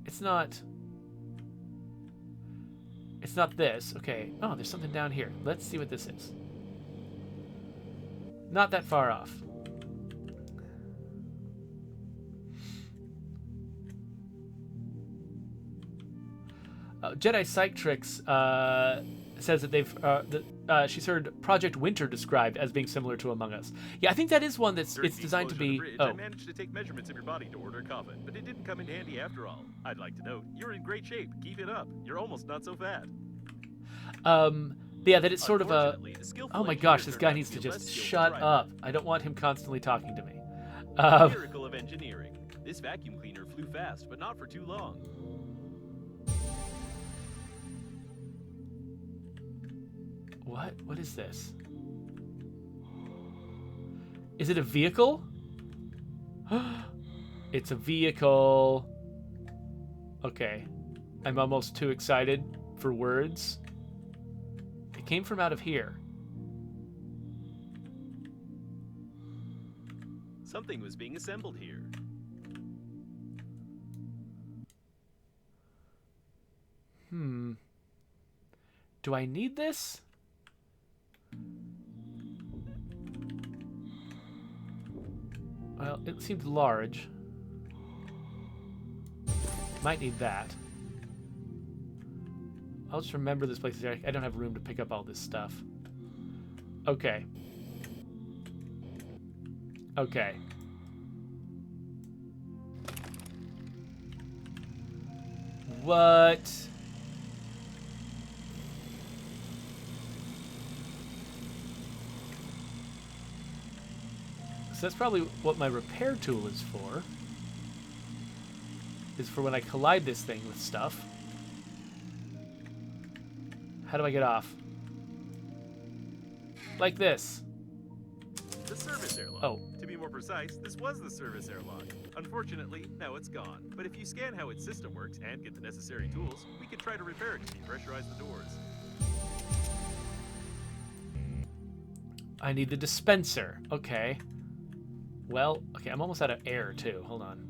It's not... It's not this. Okay. Oh, there's something down here. Let's see what this is. Not that far off. Jedi Psych Tricks says that she's heard Project Winter described as being similar to Among Us. Yeah, I think that is one that's During it's the designed to be. explosion on the bridge, I managed to take measurements of your body to order a coffin, but it didn't come in handy after all. I'd like to note, you're in great shape. Keep it up. You're almost not so fat. Yeah, that it's sort of a. Unfortunately, the skillful Oh my engineer gosh, this turned guy out needs to be a just less skilled shut driver. up. I don't want him constantly talking to me. Miracle of engineering. This vacuum cleaner flew fast, but not for too long. What? What is this? Is it a vehicle? It's a vehicle. Okay. I'm almost too excited for words. It came from out of here. Something was being assembled here. Do I need this? Well, it seems large. Might need that. I'll just remember this place. I don't have room to pick up all this stuff. Okay. Okay. What? So that's probably what my repair tool is for. Is for when I collide this thing with stuff. How do I get off? Like this. The service airlock. Oh. To be more precise, this was the service airlock. Unfortunately, now it's gone. But if you scan how its system works and get the necessary tools, we can try to repair it to depressurize the doors. I need the dispenser. Okay. Well, okay, I'm almost out of air, too. Hold on.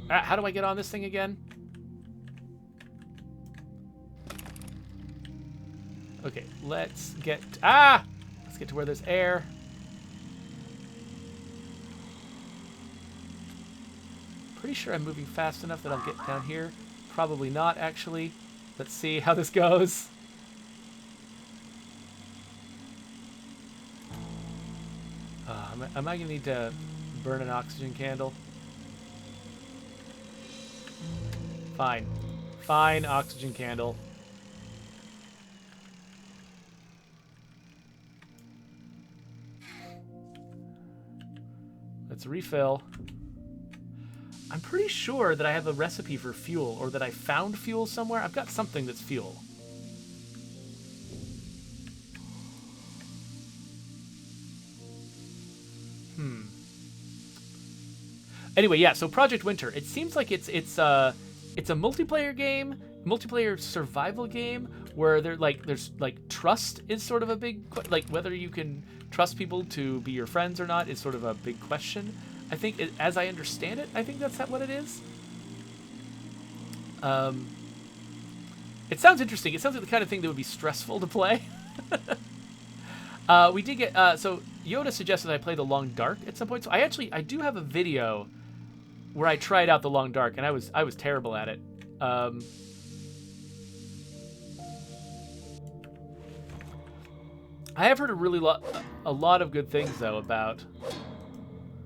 How do I get on this thing again? Okay, let's get... Let's get to where there's air. Pretty sure I'm moving fast enough that I'll get down here. Probably not, actually. Let's see how this goes. Am I going to need to burn an oxygen candle? Fine. Fine, oxygen candle. Let's refill. I'm pretty sure that I have a recipe for fuel, or that I found fuel somewhere. I've got something that's fuel. Anyway, yeah, so Project Winter. It seems like it's a multiplayer game, multiplayer survival game where there's trust is sort of a big, like whether you can trust people to be your friends or not is sort of a big question. I think, as I understand it, I think that's what it is. It sounds interesting. It sounds like the kind of thing that would be stressful to play. We did get so Yoda suggested I play The Long Dark at some point. So I do have a video where I tried out The Long Dark, and I was terrible at it. I have heard a lot of good things though about.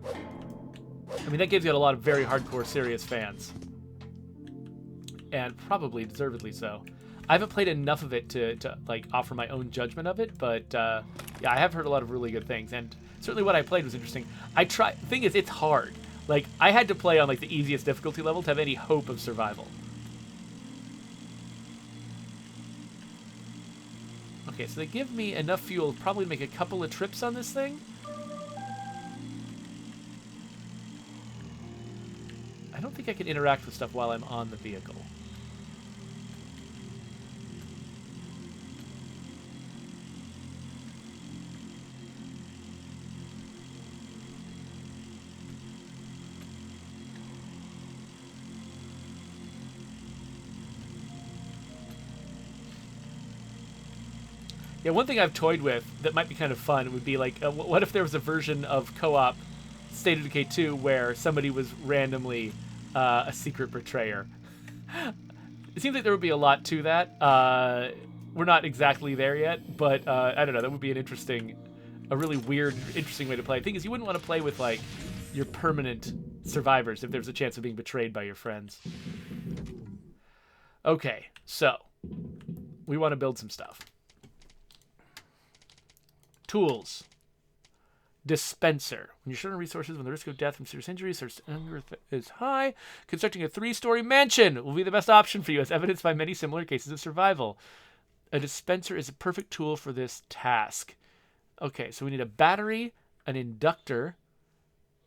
I mean, that game's got a lot of very hardcore, serious fans, and probably deservedly so. I haven't played enough of it to like offer my own judgment of it, but yeah, I have heard a lot of really good things, and certainly what I played was interesting. Thing is, it's hard. Like, I had to play on like the easiest difficulty level to have any hope of survival. Okay, so they give me enough fuel probably to make a couple of trips on this thing. I don't think I can interact with stuff while I'm on the vehicle. Yeah, one thing I've toyed with that might be kind of fun would be like, what if there was a version of co-op State of Decay 2 where somebody was randomly a secret betrayer? It seems like there would be a lot to that. We're not exactly there yet, but I don't know. That would be a really weird, interesting way to play. The thing is, you wouldn't want to play with like your permanent survivors if there's a chance of being betrayed by your friends. Okay, so we want to build some stuff. Tools. Dispenser. When you're short on resources, when the risk of death from serious injuries is high, constructing a 3-story mansion will be the best option for you, as evidenced by many similar cases of survival. A dispenser is a perfect tool for this task. Okay, so we need a battery, an inductor,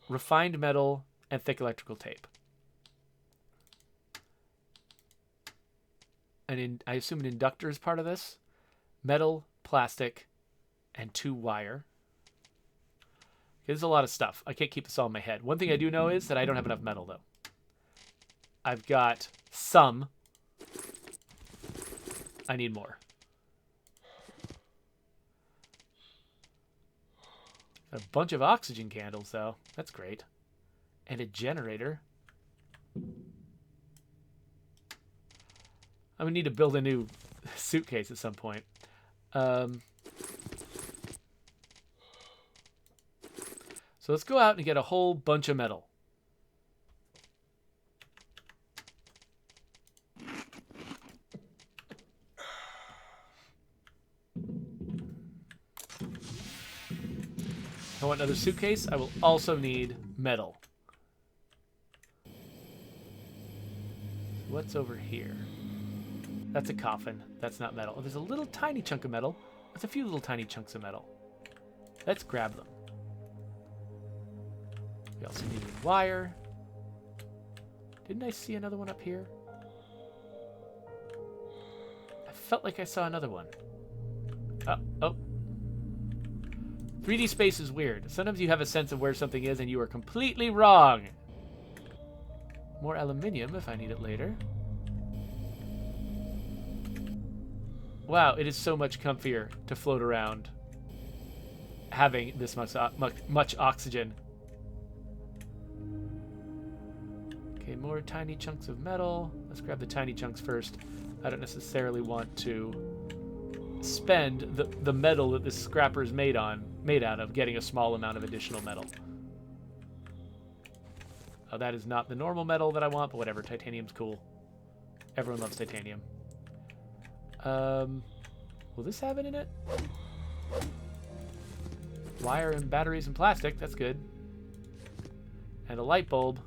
refined metal, and thick electrical tape. I assume an inductor is part of this. Metal, plastic, and 2 wire. There's a lot of stuff. I can't keep this all in my head. One thing I do know is that I don't have enough metal, though. I've got some. I need more. A bunch of oxygen candles, though. That's great. And a generator. I would need to build a new suitcase at some point. So let's go out and get a whole bunch of metal. I want another suitcase. I will also need metal. What's over here? That's a coffin. That's not metal. Oh, there's a little tiny chunk of metal. There's a few little tiny chunks of metal. Let's grab them. We also need wire. Didn't I see another one up here? I felt like I saw another one. Oh. 3D space is weird. Sometimes you have a sense of where something is and you are completely wrong. More aluminium if I need it later. Wow, it is so much comfier to float around having this much oxygen. Okay, more tiny chunks of metal. Let's grab the tiny chunks first. I don't necessarily want to spend the metal that this scrapper is made out of getting a small amount of additional metal. Oh, that is not the normal metal that I want, but whatever. Titanium's cool. Everyone loves titanium. Will this have it in it? Wire and batteries and plastic. That's good. And a light bulb.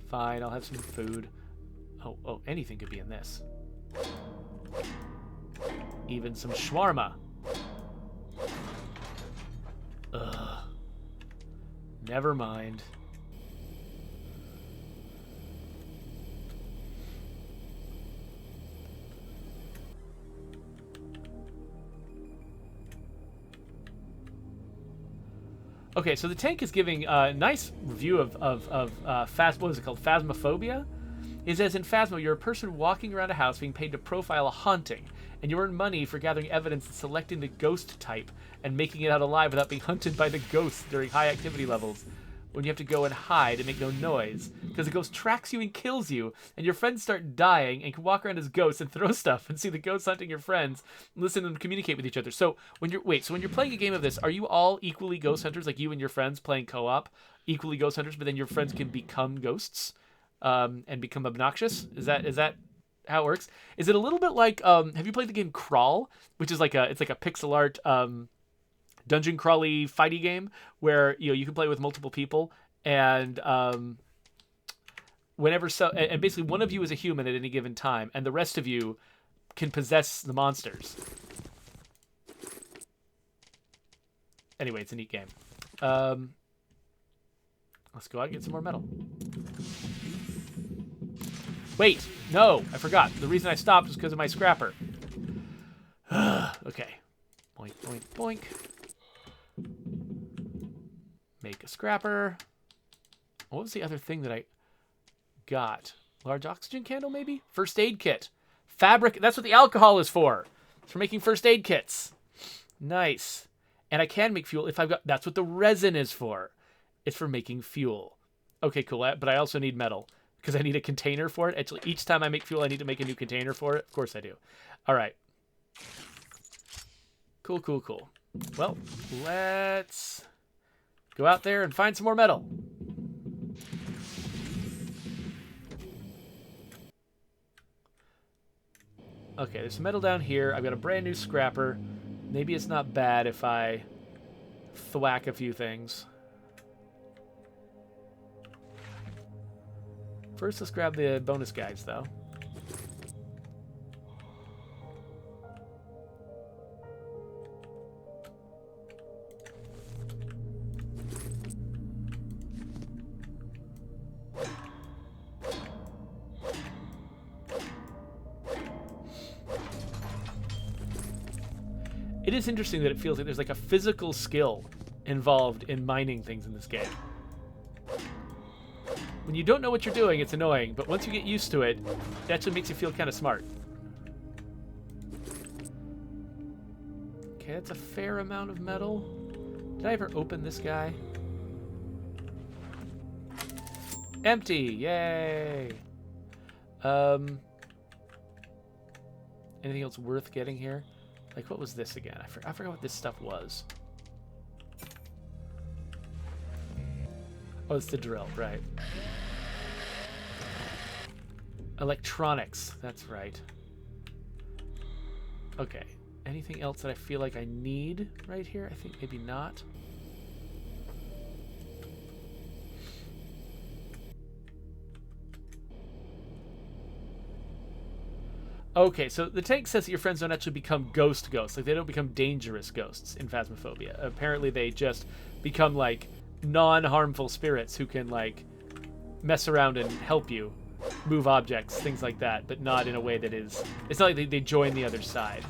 Fine, I'll have some food. Oh, anything could be in this. Even some shawarma. Ugh. Never mind. Okay, so the tank is giving a nice review of what is it called? Phasmophobia? It says in Phasmo, you're a person walking around a house being paid to profile a haunting, and you earn money for gathering evidence and selecting the ghost type and making it out alive without being hunted by the ghosts during high activity levels. When you have to go and hide and make no noise, because the ghost tracks you and kills you, and your friends start dying and can walk around as ghosts and throw stuff and see the ghosts hunting your friends, listen and communicate with each other. So when you're playing a game of this, are you all equally ghost hunters, like you and your friends playing co-op, equally ghost hunters, but then your friends can become ghosts and become obnoxious? Is that how it works? Is it a little bit like have you played the game Crawl, which is like a pixel art dungeon crawly fighty game where you can play with multiple people and and basically one of you is a human at any given time and the rest of you can possess the monsters. Anyway, it's a neat game. Let's go out and get some more metal. Wait, no, I forgot. The reason I stopped was because of my scrapper. Okay. Boink, boink, boink. Make a scrapper. What was the other thing that I got? Large oxygen candle, maybe? First aid kit. Fabric. That's what the alcohol is for. It's for making first aid kits. Nice. And I can make fuel if I've got... That's what the resin is for. It's for making fuel. Okay, cool. But I also need metal because I need a container for it. Actually, each time I make fuel, I need to make a new container for it. Of course I do. All right. Cool, cool, cool. Well, let's go out there and find some more metal. Okay, there's some metal down here. I've got a brand new scrapper. Maybe it's not bad if I thwack a few things. First, let's grab the bonus guys, though. It is interesting that it feels like there's like a physical skill involved in mining things in this game. When you don't know what you're doing, it's annoying, but once you get used to it, it actually makes you feel kind of smart. Okay, that's a fair amount of metal. Did I ever open this guy? Empty! Yay! Anything else worth getting here? Like, what was this again? I forgot what this stuff was. Oh, it's the drill, right. Electronics, that's right. Okay. Anything else that I feel like I need right here? I think maybe not. Okay, so the tank says that your friends don't actually become ghosts. Like, they don't become dangerous ghosts in Phasmophobia. Apparently, they just become, like, non-harmful spirits who can, like, mess around and help you move objects, things like that, but not in a way that is... It's not like they join the other side.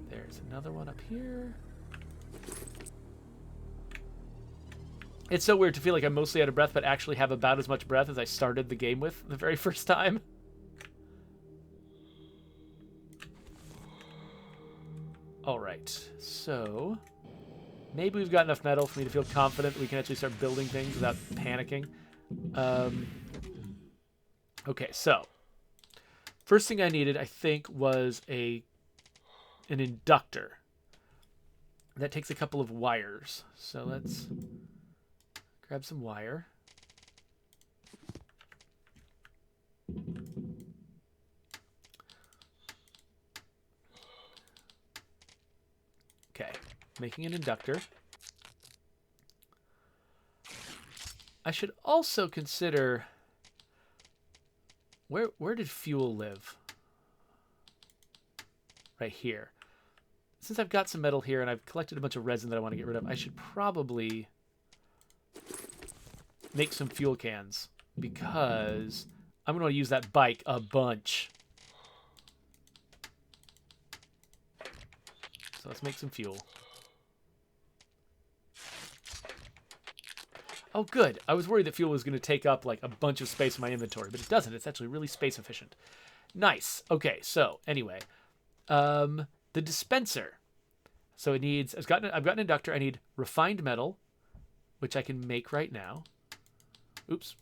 There's another one up here. It's so weird to feel like I'm mostly out of breath, but actually have about as much breath as I started the game with the very first time. All right, so maybe we've got enough metal for me to feel confident that we can actually start building things without panicking. Okay, so first thing I needed, I think, was an inductor. That takes a couple of wires, so let's grab some wire. Okay, making an inductor. I should also consider where did fuel live? Right here. Since I've got some metal here and I've collected a bunch of resin that I want to get rid of, I should probably make some fuel cans because I'm going to use that bike a bunch. So let's make some fuel. Oh, good. I was worried that fuel was going to take up like a bunch of space in my inventory, but it doesn't. It's actually really space efficient. Nice. Okay, so anyway, the dispenser. So it needs. I've got an inductor. I need refined metal, which I can make right now. Oops.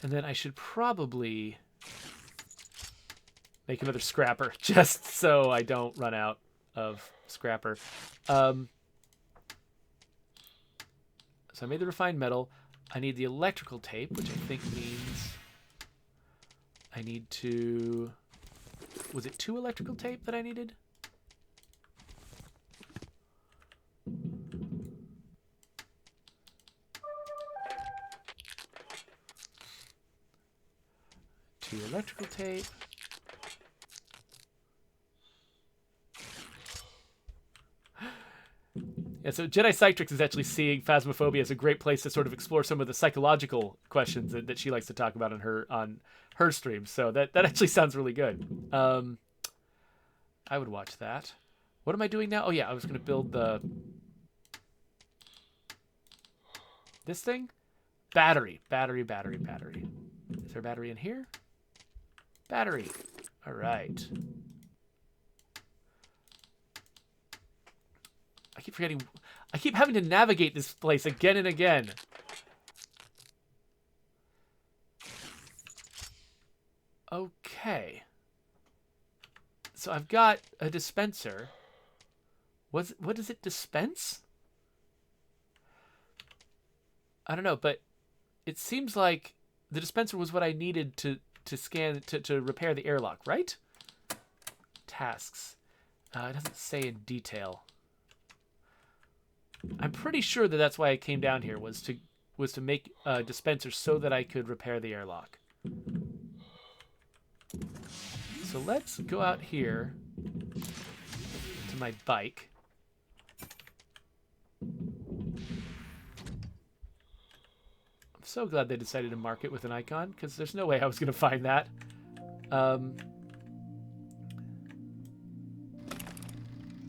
And then I should probably make another scrapper just so I don't run out of scrapper. So I made the refined metal. I need the electrical tape, which I think means I need to... Was it 2 electrical tape that I needed? Electrical tape. Yeah, so Jedi Cytrix is actually seeing Phasmophobia as a great place to sort of explore some of the psychological questions that she likes to talk about on her stream. So that actually sounds really good. I would watch that. What am I doing now? Oh yeah, I was going to build this thing? Battery. Is there a battery in here? Battery. All right. I keep forgetting. I keep having to navigate this place again and again. Okay. So I've got a dispenser. What does it dispense? I don't know, but it seems like the dispenser was what I needed to scan to repair the airlock, right? Tasks. It doesn't say in detail. I'm pretty sure that that's why I came down here was to make a dispenser so that I could repair the airlock. So let's go out here to my bike. So glad they decided to mark it with an icon, because there's no way I was going to find that.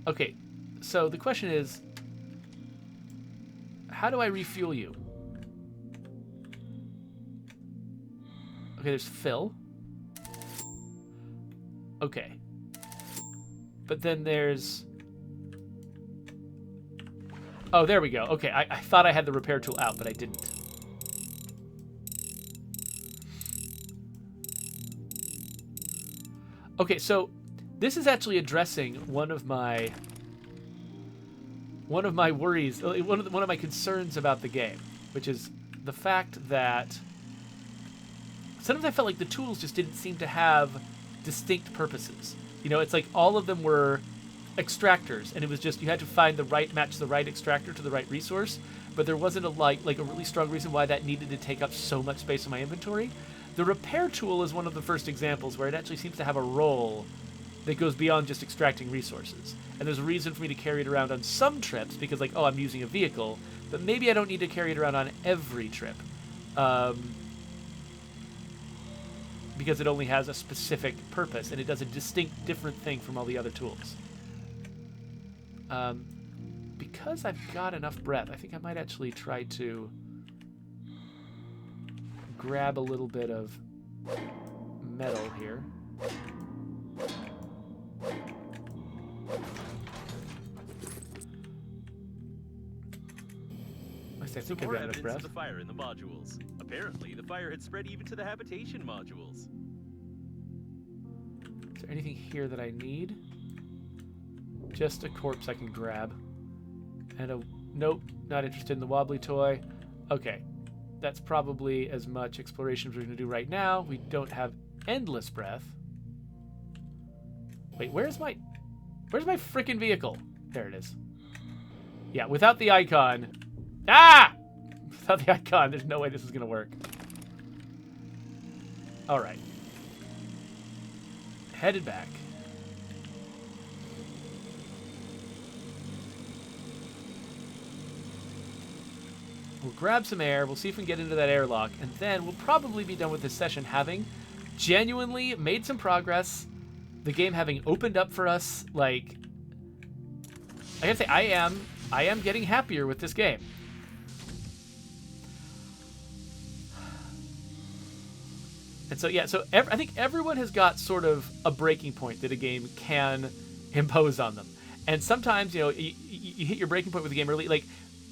Okay, so the question is, how do I refuel you? Okay, there's fill. Okay. But then there's... Oh, there we go. Okay, I thought I had the repair tool out, but I didn't. Okay, so this is actually addressing one of my worries, one of my concerns about the game, which is the fact that sometimes I felt like the tools just didn't seem to have distinct purposes. You know, it's like all of them were extractors, and it was just you had to find match the right extractor to the right resource, but there wasn't a like a really strong reason why that needed to take up so much space in my inventory. The repair tool is one of the first examples where it actually seems to have a role that goes beyond just extracting resources. And there's a reason for me to carry it around on some trips, because like, oh, I'm using a vehicle, but maybe I don't need to carry it around on every trip. Because it only has a specific purpose, and it does a distinct, different thing from all the other tools. Because I've got enough breath, I think I might actually try to grab a little bit of metal here. I think I've got enough breath. Of the fire in the modules. Apparently, the fire had spread even to the habitation modules. Is there anything here that I need? Just a corpse I can grab. And a... Nope, not interested in the wobbly toy. Okay. That's probably as much exploration as we're going to do right now. We don't have endless breath. Wait, where's my frickin' vehicle? There it is. Yeah, without the icon... Ah! Without the icon, there's no way this is going to work. Alright. Headed back. We'll grab some air, we'll see if we can get into that airlock, and then we'll probably be done with this session having genuinely made some progress, the game having opened up for us. Like, I gotta say, I am getting happier with this game. And so, yeah, so I think everyone has got sort of a breaking point that a game can impose on them. And sometimes, you know, you hit your breaking point with the game early, like,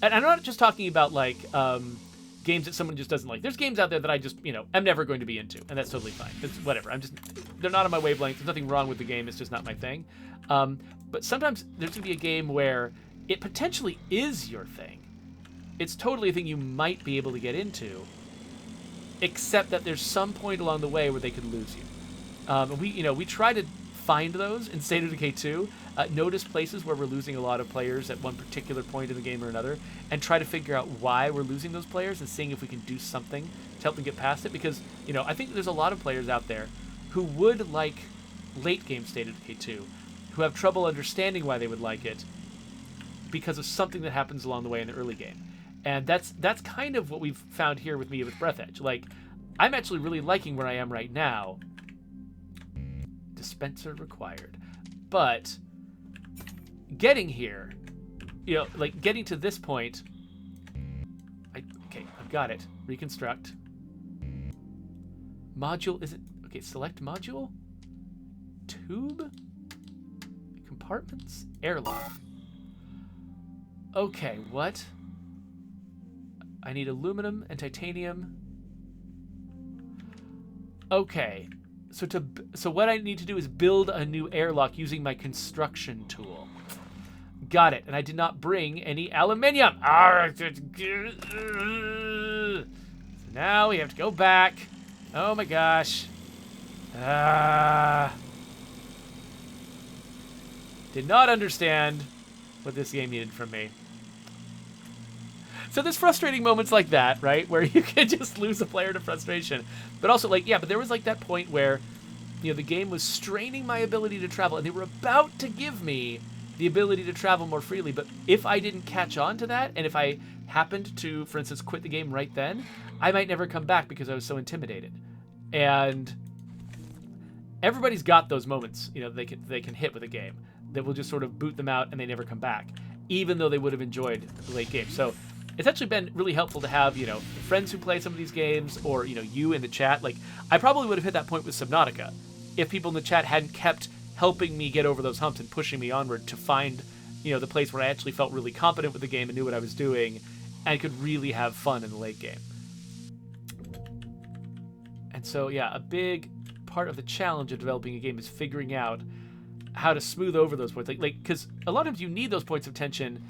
and I'm not just talking about, like, games that someone just doesn't like. There's games out there that I just, you know, I'm never going to be into, and that's totally fine. It's whatever. They're not on my wavelength. There's nothing wrong with the game. It's just not my thing. But sometimes there's going to be a game where it potentially is your thing. It's totally a thing you might be able to get into, except that there's some point along the way where they could lose you. And we try to find those in State of Decay 2, notice places where we're losing a lot of players at one particular point in the game or another, and try to figure out why we're losing those players and seeing if we can do something to help them get past it. Because, you know, I think there's a lot of players out there who would like late game State of Decay 2, who have trouble understanding why they would like it because of something that happens along the way in the early game. And that's kind of what we've found here with me with Breathedge. Like, I'm actually really liking where I am right now. Dispenser required. But getting here, you know, like getting to this point, okay, I've got it. Reconstruct. Module, is it, okay, select module. Tube. Compartments. Airlock. Okay, what? I need aluminum and titanium. Okay. So what I need to do is build a new airlock using my construction tool. Got it. And I did not bring any aluminium. So now we have to go back. Oh my gosh. Did not understand what this game needed from me. So there's frustrating moments like that, right? Where you can just lose a player to frustration. But also, like, yeah, but there was like that point where, you know, the game was straining my ability to travel, and they were about to give me the ability to travel more freely. But if I didn't catch on to that, and if I happened to, for instance, quit the game right then, I might never come back because I was so intimidated. And everybody's got those moments, they can hit with a game that will just sort of boot them out and they never come back, even though they would have enjoyed the late game. So it's actually been really helpful to have, friends who play some of these games, or, you in the chat. Like, I probably would have hit that point with Subnautica if people in the chat hadn't kept helping me get over those humps and pushing me onward to find, the place where I actually felt really competent with the game and knew what I was doing and could really have fun in the late game. And so, yeah, a big part of the challenge of developing a game is figuring out how to smooth over those points. Like, because a lot of times you need those points of tension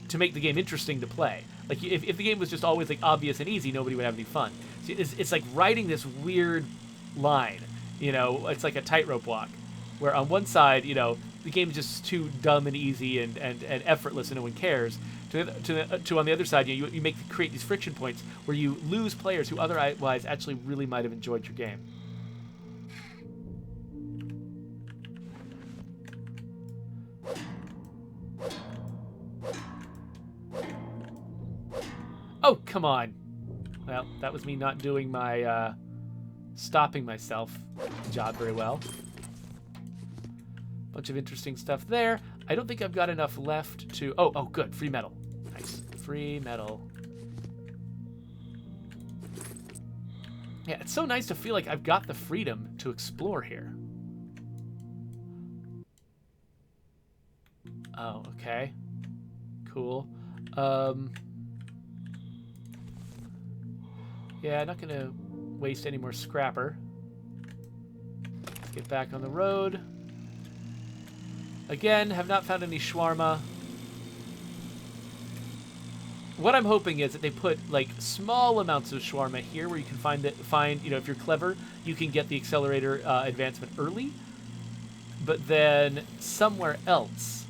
to make the game interesting to play. Like, if the game was just always like obvious and easy, nobody would have any fun. So it's like riding this weird line. It's like a tightrope walk, where on one side, the game is just too dumb and easy and effortless and no one cares. To on the other side, you create these friction points where you lose players who otherwise actually really might have enjoyed your game. Oh, come on. Well, that was me not doing my stopping myself job very well. Bunch of interesting stuff there. I don't think I've got enough left to... Oh, good. Free metal. Nice. Free metal. Yeah, it's so nice to feel like I've got the freedom to explore here. Oh, okay. Cool. Yeah, not going to waste any more scrapper. Let's get back on the road. Again, have not found any shawarma. What I'm hoping is that they put like small amounts of shawarma here, where you can find if you're clever, you can get the accelerator advancement early. But then somewhere else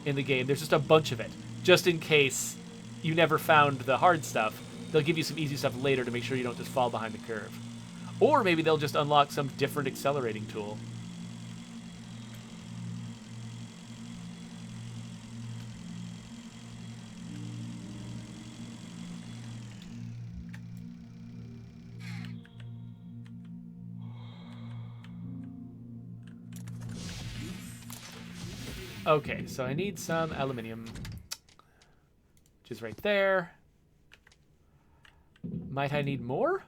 in the game, there's just a bunch of it, just in case you never found the hard stuff. They'll give you some easy stuff later to make sure you don't just fall behind the curve. Or maybe they'll just unlock some different accelerating tool. Okay, so I need some aluminium, which is right there. Might I need more?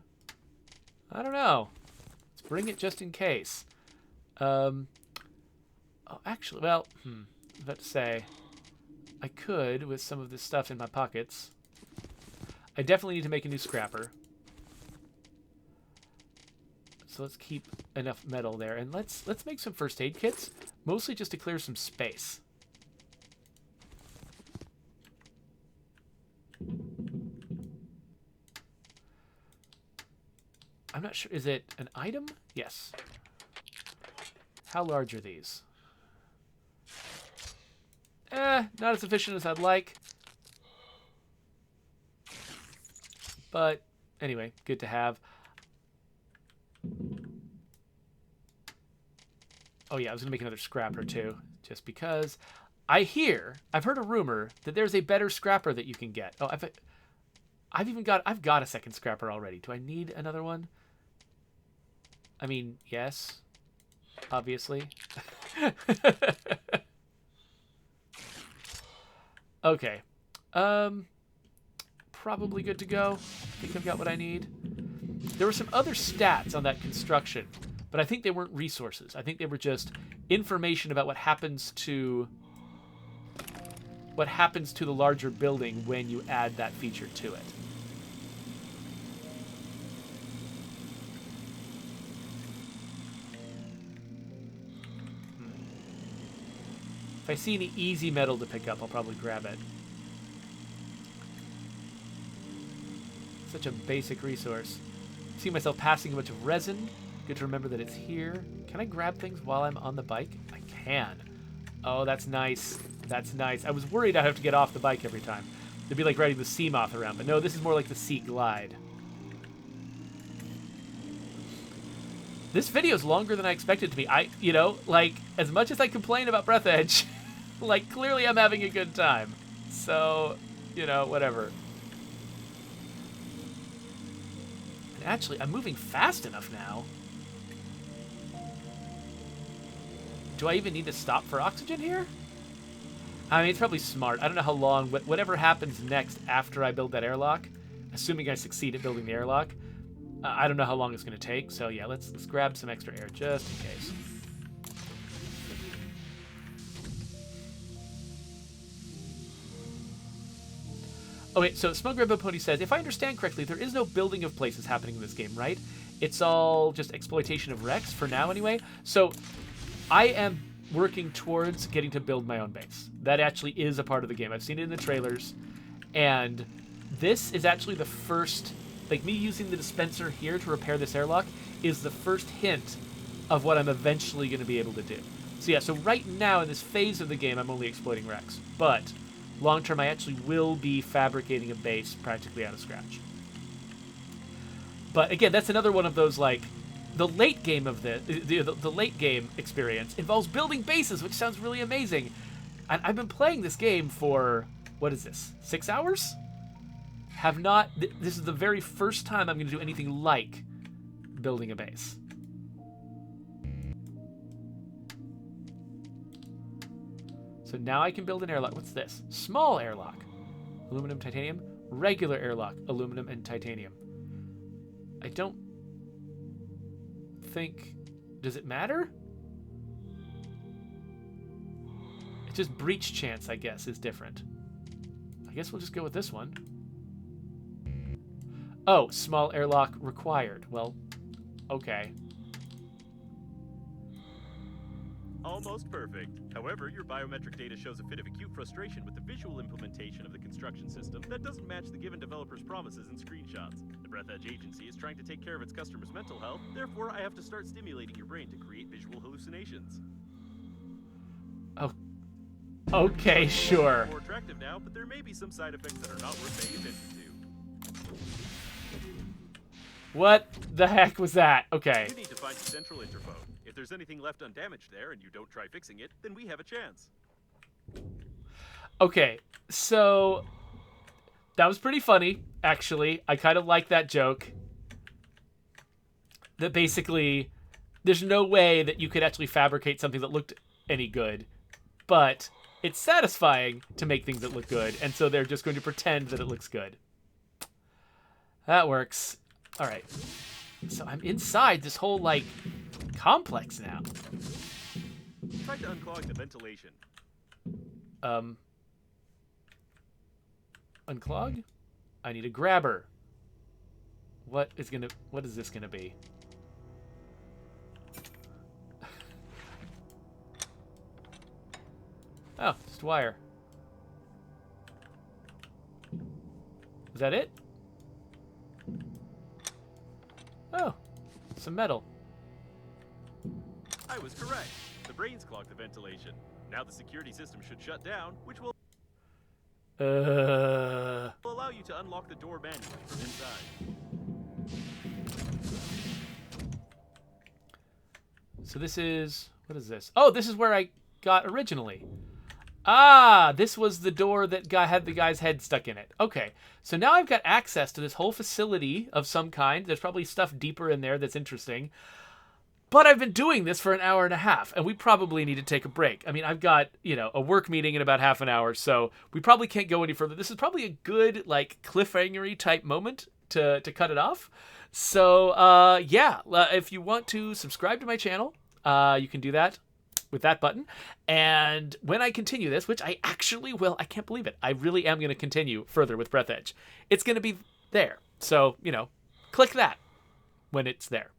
I don't know. Let's bring it just in case. Oh, actually, well, I was about to say, I could with some of this stuff in my pockets. I definitely need to make a new scrapper. So let's keep enough metal there, and let's make some first aid kits, mostly just to clear some space. I'm not sure. Is it an item? Yes. How large are these? Not as efficient as I'd like. But anyway, good to have. Oh yeah, I was gonna make another scrapper too, just because I've heard a rumor that there's a better scrapper that you can get. Oh, I've got a second scrapper already. Do I need another one? I mean, yes, obviously. Okay. Probably good to go. I think I've got what I need. There were some other stats on that construction, but I think they weren't resources. I think they were just information about what happens to the larger building when you add that feature to it. If I see any easy metal to pick up, I'll probably grab it. Such a basic resource. I see myself passing a bunch of resin. Good to remember that it's here. Can I grab things while I'm on the bike? I can. Oh, that's nice. That's nice. I was worried I'd have to get off the bike every time. It'd be like riding the sea moth around, but no, this is more like the sea glide. This video is longer than I expected it to be. You know, like, as much as I complain about Breathedge, like, clearly I'm having a good time. So, you know, whatever. And actually, I'm moving fast enough now. Do I even need to stop for oxygen here? I mean, it's probably smart. I don't know how long, whatever happens next after I build that airlock, assuming I succeed at building the airlock, I don't know how long it's going to take. So yeah, let's grab some extra air just in case. Okay, so Smug Rainbow Pony says, if I understand correctly, there is no building of places happening in this game, right? It's all just exploitation of wrecks, for now anyway. So I am working towards getting to build my own base. That actually is a part of the game. I've seen it in the trailers, and this is actually the first, like me using the dispenser here to repair this airlock is the first hint of what I'm eventually going to be able to do. So yeah, so right now in this phase of the game, I'm only exploiting wrecks, but long term, I actually will be fabricating a base practically out of scratch. But again, that's another one of those, like, the late game of the late game experience involves building bases, which sounds really amazing. And I've been playing this game for, what is this, 6 hours? Have not, this is the very first time I'm going to do anything like building a base. So now I can build an airlock. What's this? Small airlock. Aluminum, titanium. Regular airlock. Aluminum and titanium. I don't think... Does it matter? It's just breach chance, I guess, is different. I guess we'll just go with this one. Oh, small airlock required. Well, okay. Almost perfect. However, your biometric data shows a bit of acute frustration with the visual implementation of the construction system that doesn't match the given developer's promises and screenshots. The Breathedge agency is trying to take care of its customers' mental health, therefore I have to start stimulating your brain to create visual hallucinations. Oh, okay, sure. More attractive now, but there may be some side effects that are not worth paying attention to. What the heck was that? Okay. You need to find the central interphone. If there's anything left undamaged there and you don't try fixing it, then we have a chance. Okay, so that was pretty funny, actually. I kind of like that joke. That basically, there's no way that you could actually fabricate something that looked any good, but it's satisfying to make things that look good, and so they're just going to pretend that it looks good. That works. All right. So I'm inside this whole, like, complex now. Try to unclog the ventilation. Unclog? I need a grabber. What is this gonna be? Oh, just wire. Is that it? Oh, some metal. I was correct. The brains clogged the ventilation. Now the security system should shut down, which will allow you to unlock the door manually from inside. So this is... What is this? Oh, this is where I got originally. Ah, this was the door that had the guy's head stuck in it. Okay, so now I've got access to this whole facility of some kind. There's probably stuff deeper in there that's interesting. But I've been doing this for an hour and a half, and we probably need to take a break. I mean, I've got, a work meeting in about half an hour, so we probably can't go any further. This is probably a good, like, cliffhanger-y type moment to cut it off. So, yeah, if you want to subscribe to my channel, you can do that with that button. And when I continue this, which I actually will, I can't believe it, I really am going to continue further with Breathedge. It's going to be there. So, click that when it's there.